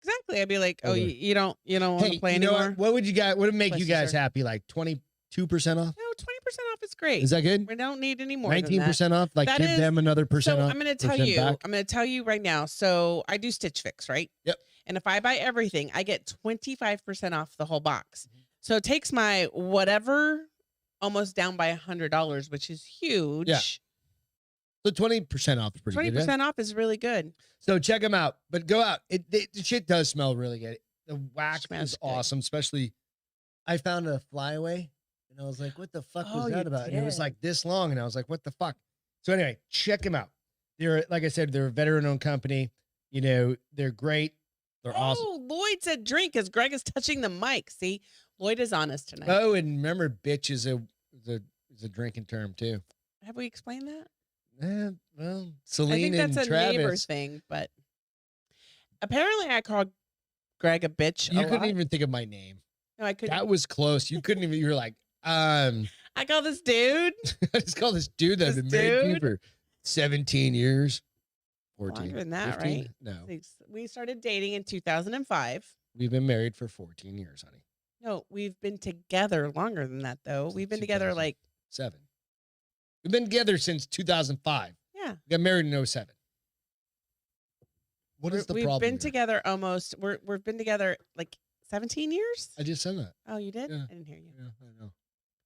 B: Exactly. I'd be like, oh, you don't want to play anymore.
A: What would you guys? What would make you guys happy? Like 22% off?
B: No, 20% off is great.
A: Is that good?
B: We don't need any more.
A: 19% off. Like give them another percent off.
B: I'm going to tell you. I'm going to tell you right now. So I do Stitch Fix, right?
A: Yep.
B: And if I buy everything, I get 25% off the whole box.
A: Mhm.
B: So it takes my whatever almost down by $100, which is huge.
A: Yeah. So 20% off is pretty good.
B: 20% off is really good.
A: So check them out. But go out. The shit does smell really good. The wax
B: Smells
A: is
B: good.
A: awesome, especially I found a flyaway and I was like, what the fuck was that about? And it was
B: did.
A: like this long. And I was like, what the fuck? So anyway, check them out. They're, like I said, they're a veteran-owned company. You know, they're great. They're awesome.
B: Oh, Lloyd said drink as Greg is touching the mic. See, Lloyd is on us tonight.
A: Oh, and remember, bitch is a drinking term too.
B: Have we explained that?
A: Well,
B: I
A: Celine
B: think that's
A: and
B: a neighbor
A: Travis.
B: thing, but apparently I called Greg a bitch.
A: You
B: a
A: couldn't
B: lot.
A: even think of my name.
B: No, I couldn't.
A: That was close. You couldn't even. You were like,
B: I call this dude.
A: I just call this dude that I've been married to for 17 years. 14.
B: Longer than that,
A: 15?
B: right?
A: No,
B: We started dating in 2005.
A: we've been married for 14 years, honey.
B: No, we've been together longer than that, though. We've been together
A: 2000.
B: like
A: 7. We've been together since 2005.
B: yeah.
A: We got married in 07. What is the
B: We've
A: problem?
B: been
A: here?
B: together almost. We've been together like 17 years.
A: I just said that.
B: Oh, you did?
A: Yeah.
B: I didn't hear you
A: Yeah, I know.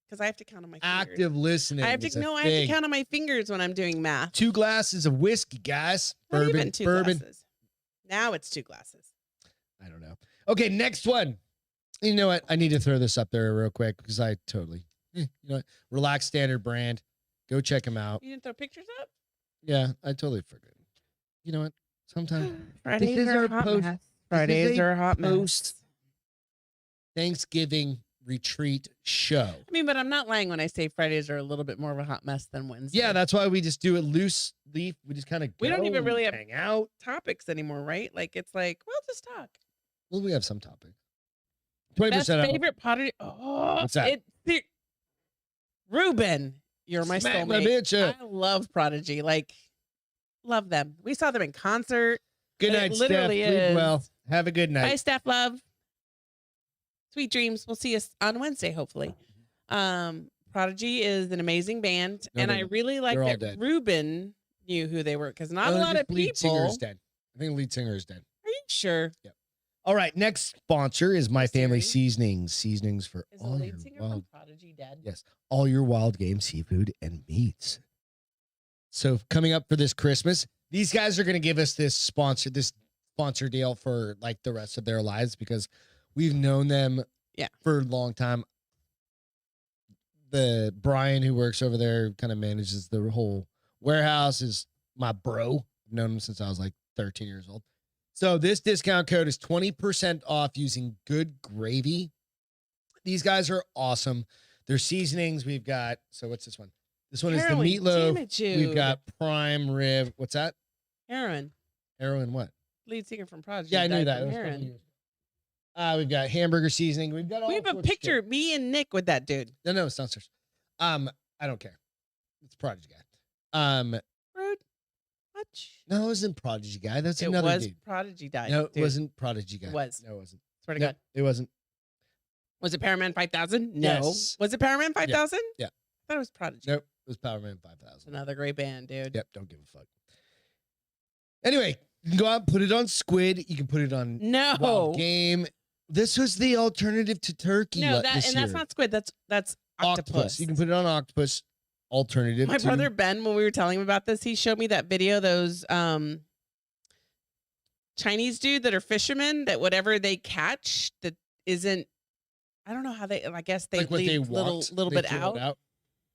B: because I have to count on my fingers.
A: Active listening.
B: I have
A: is
B: to
A: a
B: no. I have to
A: thing.
B: count on my fingers when I'm doing math.
A: 2 glasses of whiskey, guys.
B: Not
A: Bourbon,
B: even 2
A: bourbon.
B: glasses. Now it's 2 glasses.
A: I don't know. Okay, next one. You know what? I need to throw this up there real quick because I totally, you know what? Relax Standard brand. Go check them out.
B: You didn't throw pictures up?
A: Yeah, I totally forget. You know what? Sometimes
B: Fridays
A: is
B: are
A: our
B: hot
A: post-
B: mess. Fridays
A: a
B: are hot mess.
A: post- Thanksgiving retreat show.
B: I mean, but I'm not lying when I say Fridays are a little bit more of a hot mess than Wednesday.
A: Yeah, that's why we just do it loose leaf. We just kind of
B: We don't even really have-
A: hang out.
B: topics anymore, right? Like it's like, well, just talk.
A: Well, we have some topics.
B: Best
A: 20% off.
B: favorite pottery. Oh,
A: What's that?
B: Ruben, you're my
A: Smack my
B: soulmate.
A: bitch up.
B: I love Prodigy. Like, love them. We saw them in concert.
A: Good
B: It
A: night, Steph.
B: literally
A: Sleep
B: is.
A: well. Have a good
B: Bye,
A: night.
B: Steph. Love. Sweet dreams. We'll see us on Wednesday, hopefully. Prodigy is an amazing band,
A: No,
B: and
A: they're
B: I
A: not.
B: really like
A: They're all
B: that
A: dead.
B: Ruben knew who they were because not a
A: Oh,
B: lot
A: just
B: of
A: lead singer
B: people.
A: is dead. I think the lead singer is dead.
B: Are you sure?
A: All right, next sponsor is My Family
B: Siri?
A: Seasonings. Seasonings for
B: Is the
A: all your
B: lead singer from
A: wild,
B: Prodigy dead?
A: yes, all your wild game seafood and meats. So coming up for this Christmas, these guys are going to give us this sponsor deal for like the rest of their lives because we've known them for a long time. The Brian who works over there kind of manages the whole warehouse is my bro. I've known him since I was like 13 years old. So this discount code is 20% off using Good Gravy. These guys are awesome. Their seasonings we've got. So what's this one? This one is the
B: Heroin, damn
A: meatloaf.
B: it, Jude.
A: We've got prime rib. What's that?
B: Heroin,
A: Heroin what?
B: lead singer from Prodigy.
A: Yeah, I knew
B: died
A: that.
B: from
A: It was a couple
B: heroin.
A: years ago. We've got hamburger seasoning. We've got all
B: We have a
A: sorts of shit.
B: picture, me and Nick with that dude.
A: No, it's downstairs. I don't care. It's Prodigy guy.
B: Rude. Much.
A: No, it wasn't Prodigy guy. That's
B: It
A: another
B: was
A: dude.
B: Prodigy died.
A: No, it
B: dude.
A: wasn't Prodigy guy.
B: It was.
A: No, it wasn't.
B: Swear to
A: No,
B: God.
A: it wasn't.
B: Was it Powerman 5000? No.
A: Yes.
B: Was it Powerman 5000?
A: Yeah.
B: I thought it was Prodigy.
A: Nope. It was Power Man
B: It's
A: 5000.
B: another great band, dude.
A: Yep. Don't give a fuck. Anyway, you can go out and put it on squid. You can put it on
B: No.
A: wild game. This was the alternative to turkey.
B: No,
A: this
B: that's
A: year.
B: not squid. That's octopus.
A: You can put it on octopus. Alternative.
B: My
A: to-
B: brother Ben, when we were telling him about this, he showed me that video. Those Chinese dude that are fishermen that whatever they catch that isn't. I don't know how they. I guess they
A: like what
B: leave
A: they
B: little
A: want,
B: bit
A: they throw it
B: out,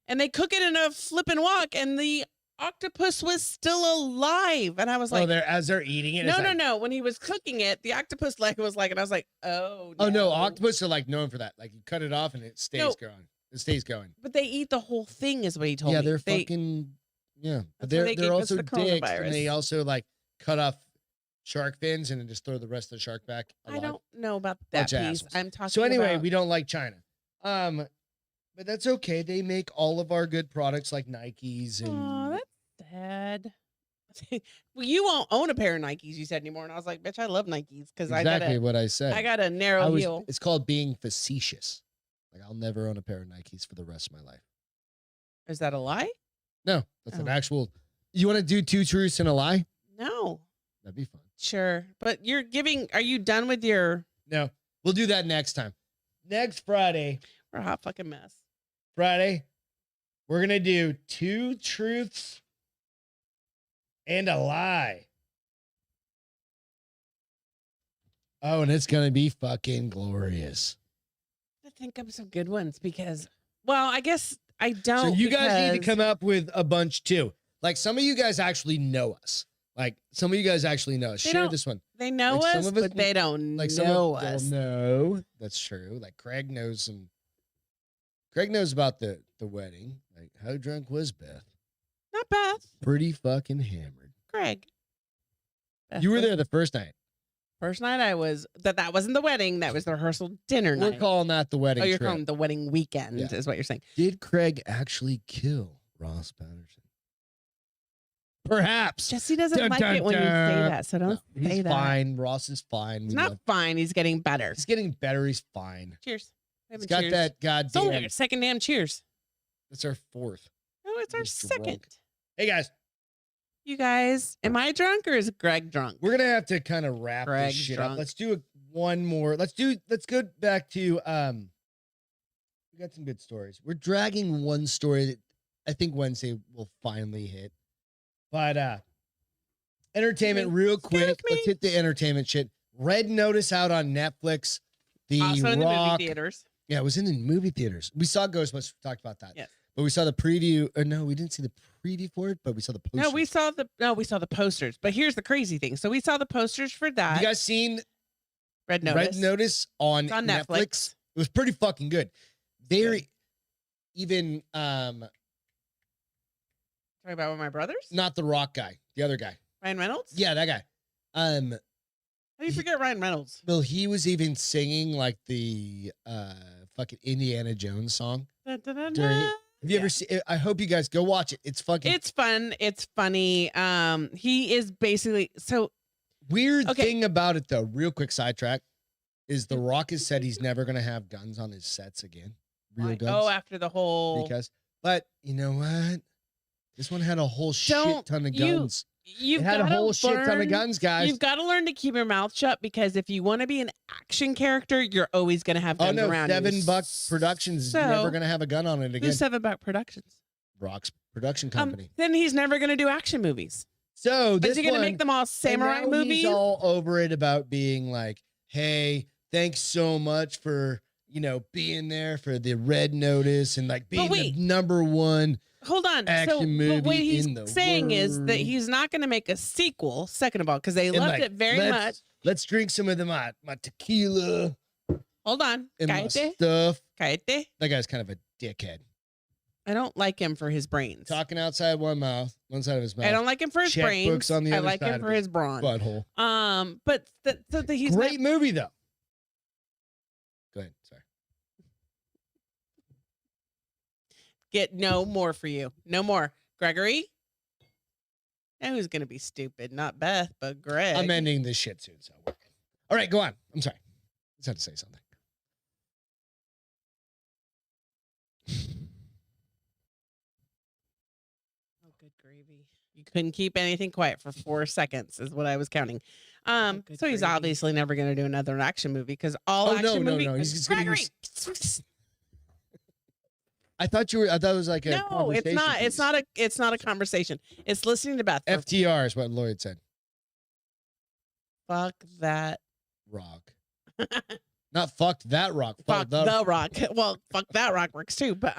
B: and they cook it in a flipping wok, and the octopus was still alive, and I was like,
A: as they're eating it.
B: no,
A: it's
B: no,
A: like,
B: no. When he was cooking it, the octopus leg was like, and I was like, oh,
A: Oh no,
B: no.
A: octopus are like known for that. Like you cut it off and it stays
B: No.
A: going. It stays going.
B: But they eat the whole thing, is what he told
A: Yeah,
B: me.
A: they're
B: They-
A: fucking yeah. But
B: That's why they
A: they're
B: gave us
A: also
B: the
A: dicks, and
B: coronavirus.
A: they also like cut off shark fins and then just throw the rest of the shark back alive.
B: I don't know about that
A: Bunch of
B: piece.
A: assholes.
B: I'm talking.
A: So anyway,
B: about,
A: we don't like China. But that's okay. They make all of our good products like Nikes and
B: Aw, that's sad. Well, you won't own a pair of Nikes, you said anymore, and I was like, bitch, I love Nikes because
A: exactly what I said.
B: I got a narrow heel.
A: It's called being facetious. Like I'll never own a pair of Nikes for the rest of my life.
B: Is that a lie?
A: No, that's an
B: Oh.
A: actual. You want to do 2 truths and a lie?
B: No.
A: That'd be fun.
B: Sure. But are you done with your...
A: No, we'll do that next time. Next Friday.
B: We're a hot fucking mess.
A: Friday, we're going to do 2 truths and a lie. Oh, and it's going to be fucking glorious.
B: I think of some good ones because, well, I guess I don't.
A: So you guys need to come up with a bunch too. Like some of you guys actually know us. Like some of you guys actually know us. Share this one.
B: They know like us, but they don't know us.
A: No, that's true. Like Craig knows about the wedding. Like how drunk was Beth?
B: Not Beth.
A: Pretty fucking hammered.
B: Craig. Beth
A: you were there the first night.
B: First night I was that wasn't the wedding. That was the rehearsal dinner night.
A: We're calling that the wedding.
B: Oh, you're calling it the wedding weekend, is what you're saying.
A: Did Craig actually kill Ross Patterson? Perhaps.
B: Jesse doesn't it when you say that, so don't say
A: he's
B: that.
A: Fine. Ross is fine.
B: He's not fine. He's getting better.
A: He's getting better. He's fine.
B: Cheers.
A: He's got that goddamn.
B: It's only our second damn cheers.
A: That's our 4th.
B: Oh, it's our second.
A: Hey guys.
B: You guys, am I drunk or is Greg drunk?
A: We're gonna have to kind of wrap this shit up. Let's do one more. Let's go back to we got some good stories. We're dragging one story that I think Wednesday will finally hit. But entertainment real quick. Let's hit the entertainment shit. Red Notice out on Netflix.
B: Also in the movie theaters.
A: Yeah, it was in the movie theaters. We saw Ghostbusters. We talked about that.
B: Yes.
A: But we saw the preview. No, we didn't see the preview for it, but we saw the posters.
B: No, we saw the posters. But here's the crazy thing. So we saw the posters for that.
A: You guys seen
B: Red Notice
A: on Netflix? It was pretty fucking good. Very even
B: talking about one of my brothers?
A: Not the Rock guy, the other guy.
B: Ryan Reynolds?
A: Yeah, that guy. How
B: do you forget Ryan Reynolds?
A: Well, he was even singing like the fucking Indiana Jones song. During it. Have you ever seen it? I hope you guys go watch it. It's fucking
B: It's fun. It's funny. He is basically
A: weird thing about it though, real quick sidetrack, is The Rock has said he's never gonna have guns on his sets again. Real guns.
B: Oh, after the whole
A: but you know what? This one had a whole shit ton of guns. It had a whole shit ton of guns, guys.
B: You've got to learn to keep your mouth shut because if you want to be an action character, you're always going to have guns around you.
A: $7 Productions is never going to have a gun on it again.
B: Who's $7 Productions?
A: Rock's production company.
B: Then he's never going to do action movies.
A: So
B: is he going to make them all samurai movies?
A: He's all over it about being like, hey, thanks so much for, being there for the Red Notice and like being the number one.
B: Hold on.
A: Action movie
B: what he's saying
A: world.
B: Is that he's not going to make a sequel, second of all, because they loved it very much.
A: Let's drink some of my tequila.
B: Hold on.
A: And my stuff.
B: Cállate.
A: That guy's kind of a dickhead.
B: I don't like him for his brains.
A: Talking outside one side of his mouth.
B: I don't like him for his brains.
A: Checkbooks on the other
B: side. I like him for his brawn.
A: Butthole.
B: But he's
A: great movie though. Go ahead. Sorry.
B: Get no more for you. No more. Gregory? Now who's going to be stupid? Not Beth, but Greg.
A: I'm ending this shit soon, so we're good. All right, go on. I'm sorry. I just had to say something.
B: Oh, good gravy. You couldn't keep anything quiet for 4 seconds is what I was counting. So he's obviously never going to do another action movie because action movies.
A: No. He's just
B: Gregory!
A: I thought it was like a conversation.
B: It's not. It's not a conversation. It's listening to Beth.
A: FTR is what Lloyd said.
B: Fuck that
A: rock. Not fuck that rock.
B: Fuck the rock. Well, fuck that rock works too. But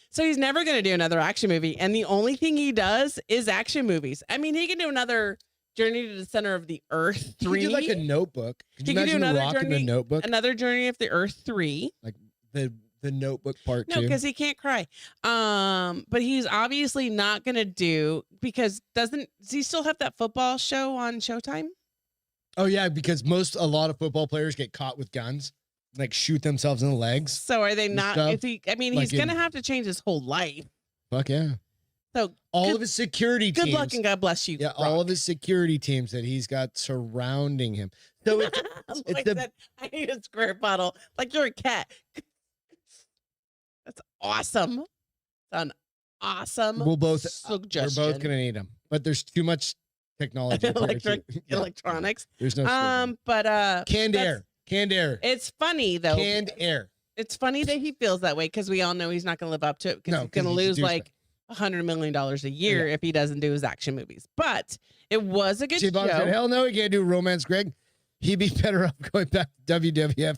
B: so he's never gonna do another action movie, and the only thing he does is action movies. I mean, he can do another Journey to the Center of the Earth 3.
A: He could do like a Notebook. Could you
B: imagine
A: The Rock in the Notebook?
B: Another Journey of the Earth 3.
A: Like the Notebook Part 2.
B: No, because he can't cry. But he's obviously not gonna do does he still have that football show on Showtime?
A: Oh yeah, because a lot of football players get caught with guns, like shoot themselves in the legs.
B: So are they not? He's gonna have to change his whole life.
A: Fuck yeah.
B: So
A: all of his security teams.
B: Good luck and God bless you.
A: Yeah,
B: Rock.
A: all of his security teams that he's got surrounding him. So
B: I need a square bottle. Like you're a cat. That's awesome. It's an awesome suggestion.
A: We're both gonna need them, but there's too much technology.
B: Electronics.
A: There's no canned air.
B: It's funny though.
A: Canned air.
B: It's funny that he feels that way because we all know he's not going to live up to it because he's going to lose like $100 million a year if he doesn't do his action movies. But it was a good show.
A: Said, hell no, he can't do romance, Greg. He'd be better off going back to WWF.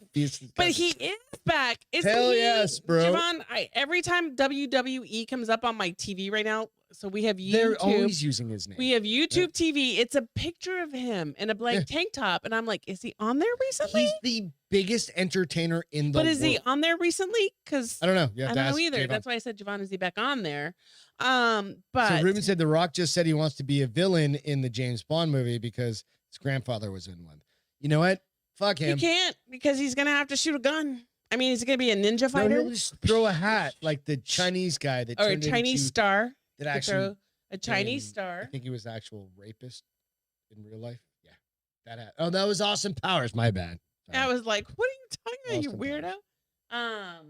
B: But he is back.
A: Hell yes, bro.
B: Javon, every time WWE comes up on my TV right now, so we have YouTube.
A: They're always using his name.
B: We have YouTube TV. It's a picture of him in a blank tank top. And I'm like, is he on there recently?
A: He's the biggest entertainer in the world.
B: But is he on there recently? Because
A: I don't know.
B: I don't know either.
A: Javon.
B: That's why I said, Javon, is he back on there? But
A: so Ruben said The Rock just said he wants to be a villain in the James Bond movie because his grandfather was in one. You know what? Fuck him.
B: He can't because he's going to have to shoot a gun. I mean, is he going to be a ninja fighter?
A: No, he'll just throw a hat like the Chinese guy that
B: or a Chinese star.
A: That actually
B: a Chinese star.
A: I think he was an actual rapist in real life. Yeah. That hat. Oh, that was Austin Powers. My bad. Sorry.
B: I was like, what are you talking about, you weirdo?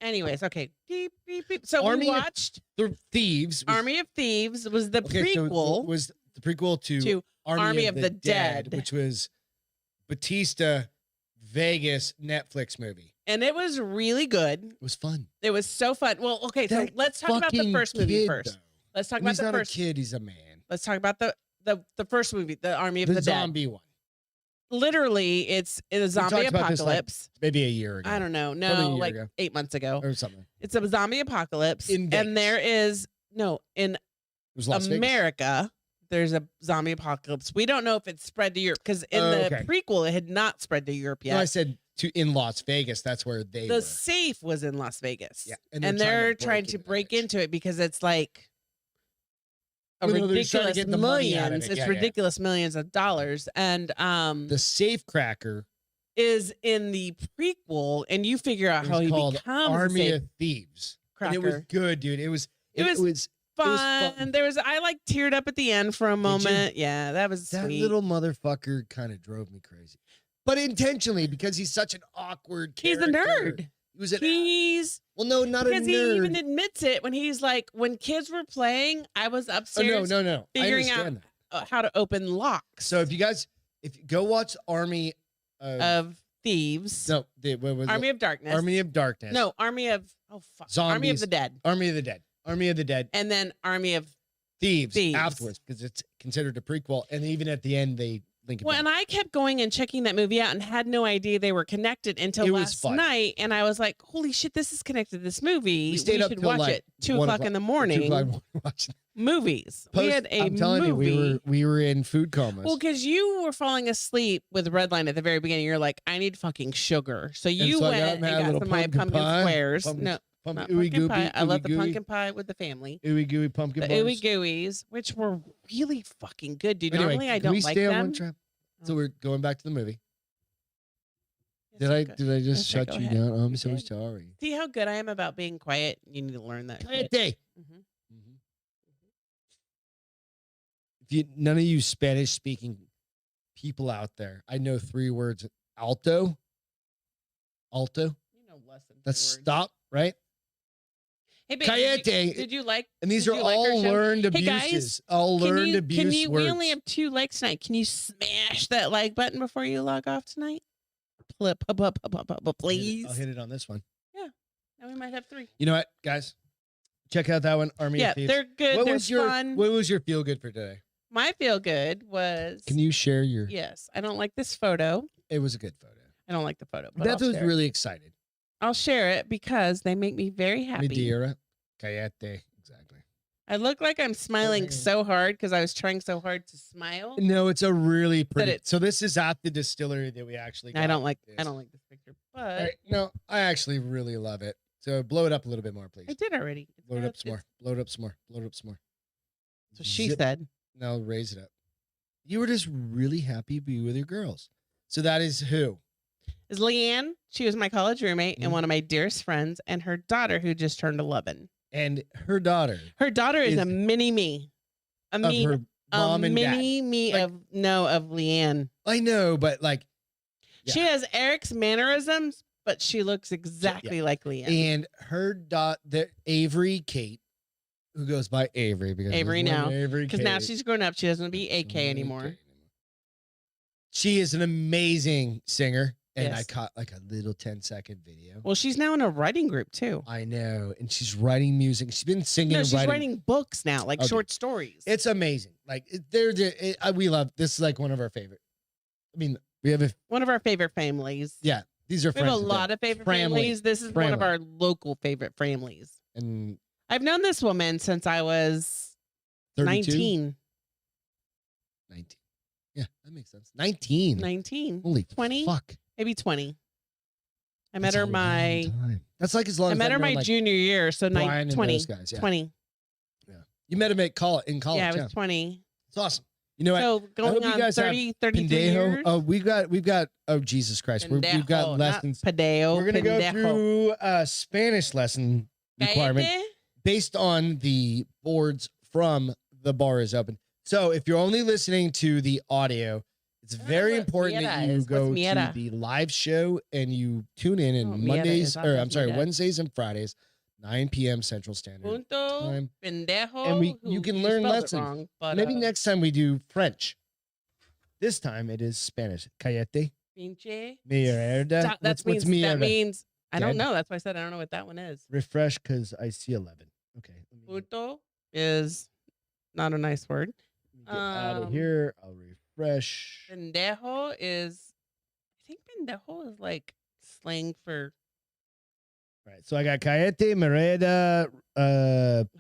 B: Anyways, okay. Beep, beep, beep. So we watched
A: The Thieves.
B: Army of Thieves was the prequel.
A: So was the prequel to Army of the Dead, which was Batista Vegas Netflix movie.
B: And it was really good.
A: It was fun.
B: It was so fun. Well, okay, so let's talk about the first movie first.
A: Though.
B: Let's talk about the first.
A: He's not a kid, he's a man.
B: Let's talk about the first movie, the Army of the Dead.
A: The zombie one.
B: Literally, it's a zombie apocalypse.
A: Maybe a year ago.
B: I don't know. No, like 8 months ago.
A: Or something.
B: It's a zombie apocalypse. And there is, in America, there's a zombie apocalypse. We don't know if it's spread to Europe because in the prequel, it had not spread to Europe yet.
A: No, I said in Las Vegas. That's where they were.
B: The safe was in Las Vegas.
A: Yeah.
B: And they're trying to break into it because it's like ridiculous millions. It's ridiculous millions of dollars. And
A: the safe cracker
B: is in the prequel, and you figure out how he becomes
A: Army of Thieves.
B: Cracker.
A: And it was good, dude. It was
B: fun. I like teared up at the end for a moment. Yeah, that was
A: that
B: sweet.
A: Little motherfucker kind of drove me crazy, but intentionally because he's such an awkward character.
B: He's a nerd.
A: Not a nerd.
B: Because he even admits it when he's like, when kids were playing, I was upstairs figuring out how to open locks.
A: So if you go watch Army
B: of Thieves.
A: No,
B: Army of Darkness.
A: Army of Darkness.
B: No, Army of
A: Zombies.
B: Army of the Dead.
A: Army of the Dead. Army of the Dead.
B: And then Army of
A: Thieves afterwards because it's considered a prequel. And even at the end, they link it back.
B: And I kept going and checking that movie out and had no idea they were connected until last night. And I was like, holy shit, this is connected to this movie. We should watch it 2 o'clock in the morning. Movies.
A: I'm telling you, we were in food comas.
B: Well, because you were falling asleep with Redline at the very beginning. You're like, I need fucking sugar. So you went and got some of my pumpkin squares. Pumpkin pie. I love the pumpkin pie with the family.
A: Ooey gooey pumpkin
B: bars. Ooey gooeys, which were really fucking good, dude.
A: Anyway,
B: normally I don't like them.
A: So we're going back to the movie. Did I just shut you down? I'm so sorry.
B: See how good I am about being quiet? You need to learn that.
A: If none of you Spanish speaking people out there, I know 3 words: alto. You know less than. That's stop, right?
B: Hey, babe, did you like?
A: And these are all learned abuses. Hey guys, all learned abuse words.
B: We only have 2 likes tonight. Can you smash that like button before you log off tonight? Please.
A: I'll hit it on this one.
B: Yeah. Now we might have 3.
A: You know what, guys? Check out that one, Army of Thieves.
B: Yeah, they're good. They're fun.
A: What was your feel good for today?
B: My feel good was.
A: Can you share your?
B: Yes, I don't like this photo.
A: It was a good photo.
B: I don't like the photo.
A: Beth was really excited.
B: I'll share it because they make me very happy.
A: Madeira, Cayete, exactly.
B: I look like I'm smiling so hard because I was trying so hard to smile.
A: No, it's a really pretty. So this is at the distillery that we actually got.
B: I don't like this picture, but
A: no, I actually really love it. So blow it up a little bit more, please.
B: I did already.
A: Blow it up some more. Blow it up some more. Blow it up some more.
B: So she said.
A: No, raise it up. You were just really happy to be with your girls. So that is who?
B: Is Leanne. She was my college roommate and one of my dearest friends, and her daughter who just turned 11.
A: And her daughter.
B: Her daughter is a mini me. A mini me of Leanne.
A: I know, but like
B: she has Eric's mannerisms, but she looks exactly like Leanne.
A: And her daughter, Avery Kate, Who goes by Avery because
B: Avery
A: there's
B: now.
A: one Avery
B: Because now
A: Cade.
B: she's grown up. She doesn't be
A: There's
B: AK
A: one
B: anymore.
A: AK. She is an amazing singer, and I
B: Yes.
A: caught like a little 10-second video.
B: Well, she's now in a writing group too.
A: I know, and she's writing music. She's been singing.
B: No,
A: and
B: she's writing books now, like
A: Okay.
B: short stories.
A: It's amazing. Like we love this. Is like one of our favorite. I mean, we have
B: one of our favorite families.
A: yeah. These are
B: We have
A: friends.
B: a
A: with
B: lot
A: them.
B: of favorite
A: Family.
B: families. This is one of
A: Family.
B: our local favorite families.
A: And
B: I've known this woman since I was
A: 32?
B: 19.
A: 19. Yeah, that makes sense. 19.
B: 19.
A: Holy
B: 20?
A: fuck.
B: Maybe 20. I met
A: That's
B: her
A: a long
B: my
A: time. That's like as long
B: I
A: as
B: met
A: I've
B: her
A: known,
B: my
A: like,
B: junior year, so
A: Brian and
B: 20.
A: those guys, yeah.
B: 20.
A: You met him at in college.
B: Yeah, I was 20.
A: It's awesome. You know what?
B: So
A: hope
B: going
A: you
B: on
A: guys have
B: 30, 33
A: Pendejo.
B: years.
A: Oh, we've got. Oh, Jesus Christ! We've got
B: Pendejo, not
A: lessons.
B: Padeo,
A: We're gonna go
B: pendejo.
A: through a Spanish lesson requirement
B: Cállate.
A: based on the boards from the Bar is Open. So if you're only listening to the audio, it's very
B: what
A: important that
B: miera
A: you
B: is.
A: go
B: What's
A: to
B: miera?
A: the live show and you tune in
B: Oh,
A: on
B: miera
A: Mondays
B: is
A: or I'm sorry,
B: miera.
A: Wednesdays and Fridays, 9 p.m. Central Standard
B: Punto,
A: Time.
B: pendejo.
A: And you
B: who
A: can
B: you
A: learn
B: spelled it
A: lessons.
B: wrong, but,
A: Maybe next time we do French. This time it is Spanish. Cállate.
B: Pinche.
A: Mierda.
B: Stop,
A: What's
B: that
A: mierda?
B: means I don't
A: Dead?
B: know. That's why I said I don't know what that one is.
A: Refresh because I see 11. Okay. Let me
B: Punto is not a nice word.
A: get out of here. I'll refresh.
B: Pendejo is, I think pendejo is like slang for.
A: All right. So I got Cállate, Mereda,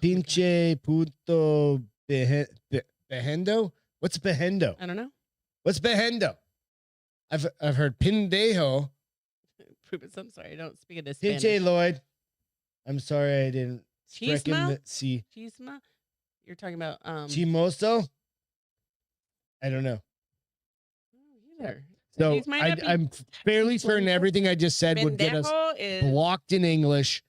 A: Pinche, Puto, Behendo. What's Behendo?
B: I don't know.
A: What's Behendo? I've heard Pendejo.
B: I'm sorry, I don't speak it in Spanish.
A: Pinche Lloyd. I'm sorry I didn't.
B: Chisma?
A: See.
B: Chisma? You're talking about
A: Chimoso? I don't know.
B: either.
A: So
B: These might not be-
A: I'm fairly certain everything I just said would get us
B: Pendejo is.
A: blocked in English.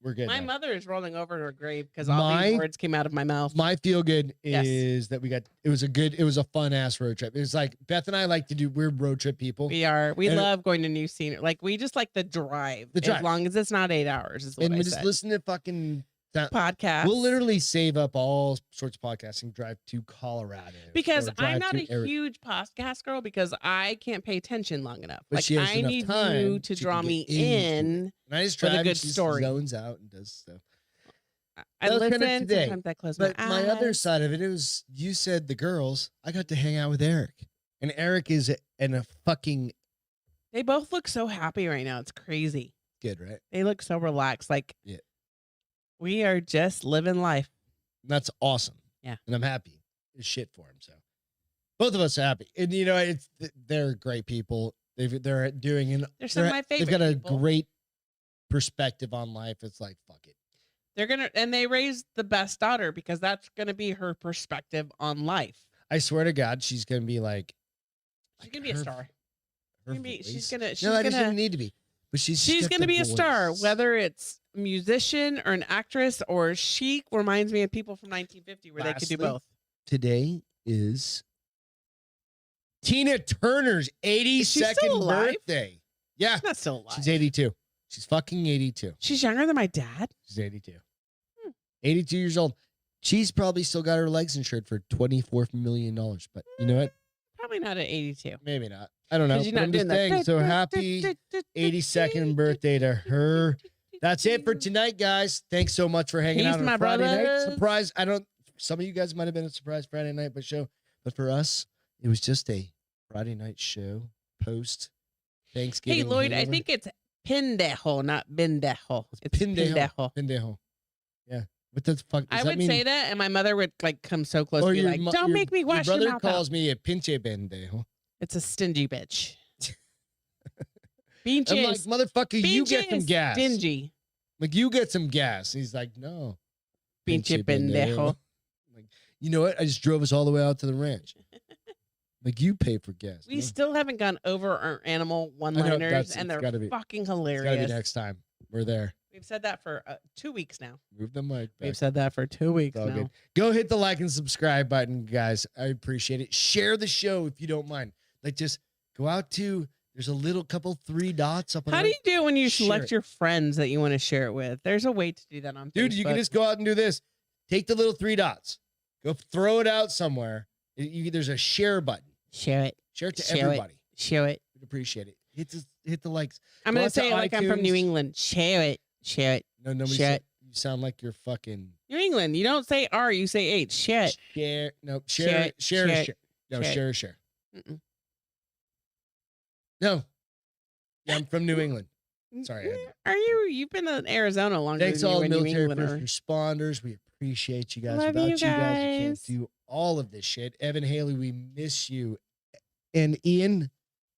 A: We're good.
B: My
A: now.
B: mother is rolling over in her grave because all
A: My-
B: these words came out of my mouth.
A: My feel good
B: Yes.
A: is that it was a fun ass road trip. It was like Beth and I like to do weird road trip people.
B: We
A: And-
B: love going to new scenery. Like we just like the drive.
A: The drive.
B: As long as it's not 8 hours is what
A: And
B: I
A: we just
B: said.
A: listen to fucking
B: Podcast.
A: we'll literally save up all sorts of podcasting, drive to Colorado.
B: Because
A: or drive
B: I'm not
A: to
B: a huge podcast girl because I can't pay attention long enough.
A: But
B: Like
A: she has
B: I
A: enough
B: need
A: time
B: you to
A: she
B: draw
A: can
B: me
A: get into
B: in.
A: And I just
B: for the
A: drive
B: good
A: and she
B: story.
A: zones out and does stuff.
B: I
A: That was kind of
B: listen.
A: today.
B: Sometimes I close
A: But
B: my
A: my other
B: eyes.
A: side of it was you said the girls. I got to hang out with Eric, and Eric is a fucking
B: They both look so happy right now. It's crazy.
A: good, right?
B: They look so relaxed. Like
A: Yeah.
B: we are just living life.
A: That's awesome.
B: Yeah.
A: And I'm happy as shit for him. So both of us are happy. And you know, they're great people. They're doing
B: They're some of my favorite
A: They've got a
B: people.
A: great perspective on life. It's like fuck it.
B: They raised the best daughter because that's gonna be her perspective on life.
A: I swear to God, she's gonna be like
B: She's gonna be a star.
A: Her
B: She's
A: voice.
B: gonna.
A: No, I just
B: gonna.
A: didn't need to be. But
B: She's
A: got
B: gonna
A: the
B: be a star,
A: voice.
B: whether it's a musician or an actress or chic. Reminds me of people from 1950 where they could do
A: Lastly,
B: both.
A: Today is Tina Turner's
B: she still
A: 82nd
B: alive?
A: birthday. Yeah,
B: She's not still alive.
A: she's 82. She's fucking 82.
B: She's younger than my dad.
A: She's 82.
B: Hmm.
A: 82 years old. She's probably still got her legs insured for $24 million. But you know what?
B: Probably not at 82.
A: Maybe not. I don't know.
B: 'Cause you're
A: But
B: not
A: I'm just
B: doing
A: saying,
B: that.
A: so happy 82nd birthday to her. That's it for tonight, guys. Thanks so much for hanging
B: Peace,
A: out on
B: my
A: a Friday night.
B: brothers.
A: Surprise. Some of you guys might have been a surprise Friday night show, but for us, it was just a Friday night show post Thanksgiving.
B: Hey, Lloyd, I
A: hangover.
B: think it's pendejo, not bendejo. It's
A: pendejo.
B: pendejo.
A: Pendejo. Yeah. What the fuck?
B: I
A: does that
B: would
A: mean?
B: say that, and my mother would like come so close
A: Or
B: to me,
A: your
B: like,
A: mo-
B: "Don't
A: your-
B: make me wash
A: your
B: your
A: brother
B: mouth
A: calls
B: out."
A: me a pinche pendejo.
B: It's a stingy bitch.
A: I'm
B: Pinche,
A: like, motherfucker, you get some
B: is
A: gas.
B: Stingy.
A: Like, you get some gas. He's like, no.
B: Pinche pendejo.
A: Like, you know what? I just drove us all the way out to the ranch. Like, you pay for gas.
B: We
A: No.
B: still haven't gone over our animal
A: that's-
B: one-liners, and
A: it's
B: they're
A: gotta be-
B: fucking
A: It's got to
B: hilarious.
A: be next time. We're there.
B: We've said that for 2 weeks now.
A: Move the mic back.
B: We've said that for 2 weeks
A: It's all
B: now.
A: good. Go hit the like and subscribe button, guys. I appreciate it. Share the show if you don't mind. Like, just go out to There's a little couple 3 dots up on
B: How do you do when you
A: Share
B: select
A: it.
B: your friends that you want to share it with? There's a way to do that on
A: Dude,
B: Facebook.
A: you can just go out and do this. Take the little 3 dots. Go throw it out somewhere. There's a share button.
B: Share it.
A: Share it to
B: Share it.
A: everybody.
B: Share it.
A: We'd appreciate it. Hit the likes.
B: I'm
A: Go
B: going to
A: out to
B: say it like I'm from
A: iTunes.
B: New England. Share it. Share it.
A: No, nobody
B: Share
A: said.
B: it.
A: You sound like you're fucking
B: New England. You don't say R, you say H. Share it.
A: share. No,
B: Share
A: share.
B: it.
A: Share.
B: Share it.
A: Share. No,
B: Share it.
A: share.
B: Mm-mm.
A: No. Yeah, I'm from New England. Sorry.
B: Are you? You've been in Arizona longer
A: Thanks
B: than
A: all
B: you
A: the
B: were in New
A: military
B: England.
A: first responders. We appreciate you guys.
B: Love
A: Without
B: you
A: you guys, we can't
B: guys.
A: do all of this shit. Evan Haley, we miss you. And Ian,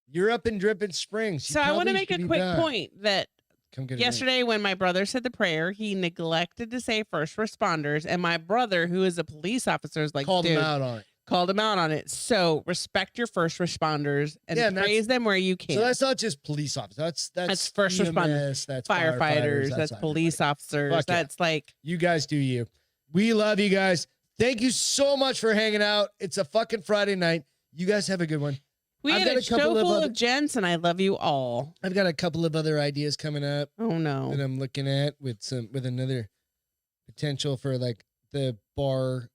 A: you're up in Dripping Springs. You
B: So I want to
A: probably
B: make a
A: should be
B: quick
A: back.
B: point that
A: Come get a drink.
B: yesterday when my brother said the prayer, he neglected to say first responders, and my brother, who is a police officer, is like,
A: Called
B: dude,
A: him out on it.
B: called him out on it. So respect your first responders and
A: Yeah, and
B: praise them where you can.
A: So that's not just police officers. That's
B: first
A: EMS,
B: responders,
A: that's
B: firefighters, that's
A: everybody.
B: police officers.
A: Fuck yeah.
B: That's like,
A: You guys do you. We love you guys. Thank you so much for hanging out. It's a fucking Friday night. You guys have a good one.
B: we
A: I've
B: had
A: got
B: a
A: a
B: show
A: couple of
B: full
A: other-
B: of gents, and I love you all.
A: I've got a couple of other ideas coming up
B: Oh no.
A: that I'm looking at with another potential for like the bar,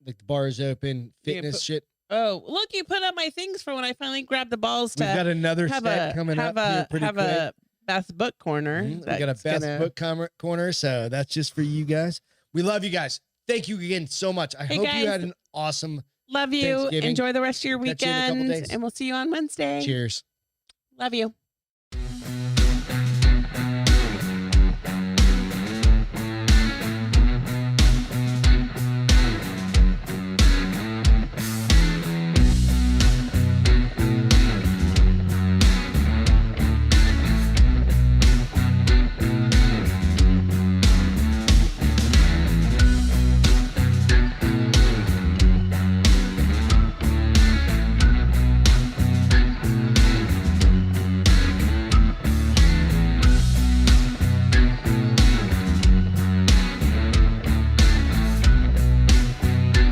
A: like the bar is open,
B: Yeah,
A: fitness shit.
B: Oh, look, you put up my things for when I finally grabbed the balls to
A: We've got another
B: have
A: set coming up here pretty quick.
B: a Beth's book corner.
A: We got a
B: that's
A: Beth
B: gonna-
A: book corner, so that's just for you guys. We love you guys. Thank you again so much. I
B: Hey,
A: hope
B: guys.
A: you had an awesome
B: Love you.
A: Thanksgiving.
B: Enjoy the rest of your
A: Catch you in a couple
B: weekend,
A: days.
B: and we'll see you on Wednesday.
A: cheers.
B: Love you.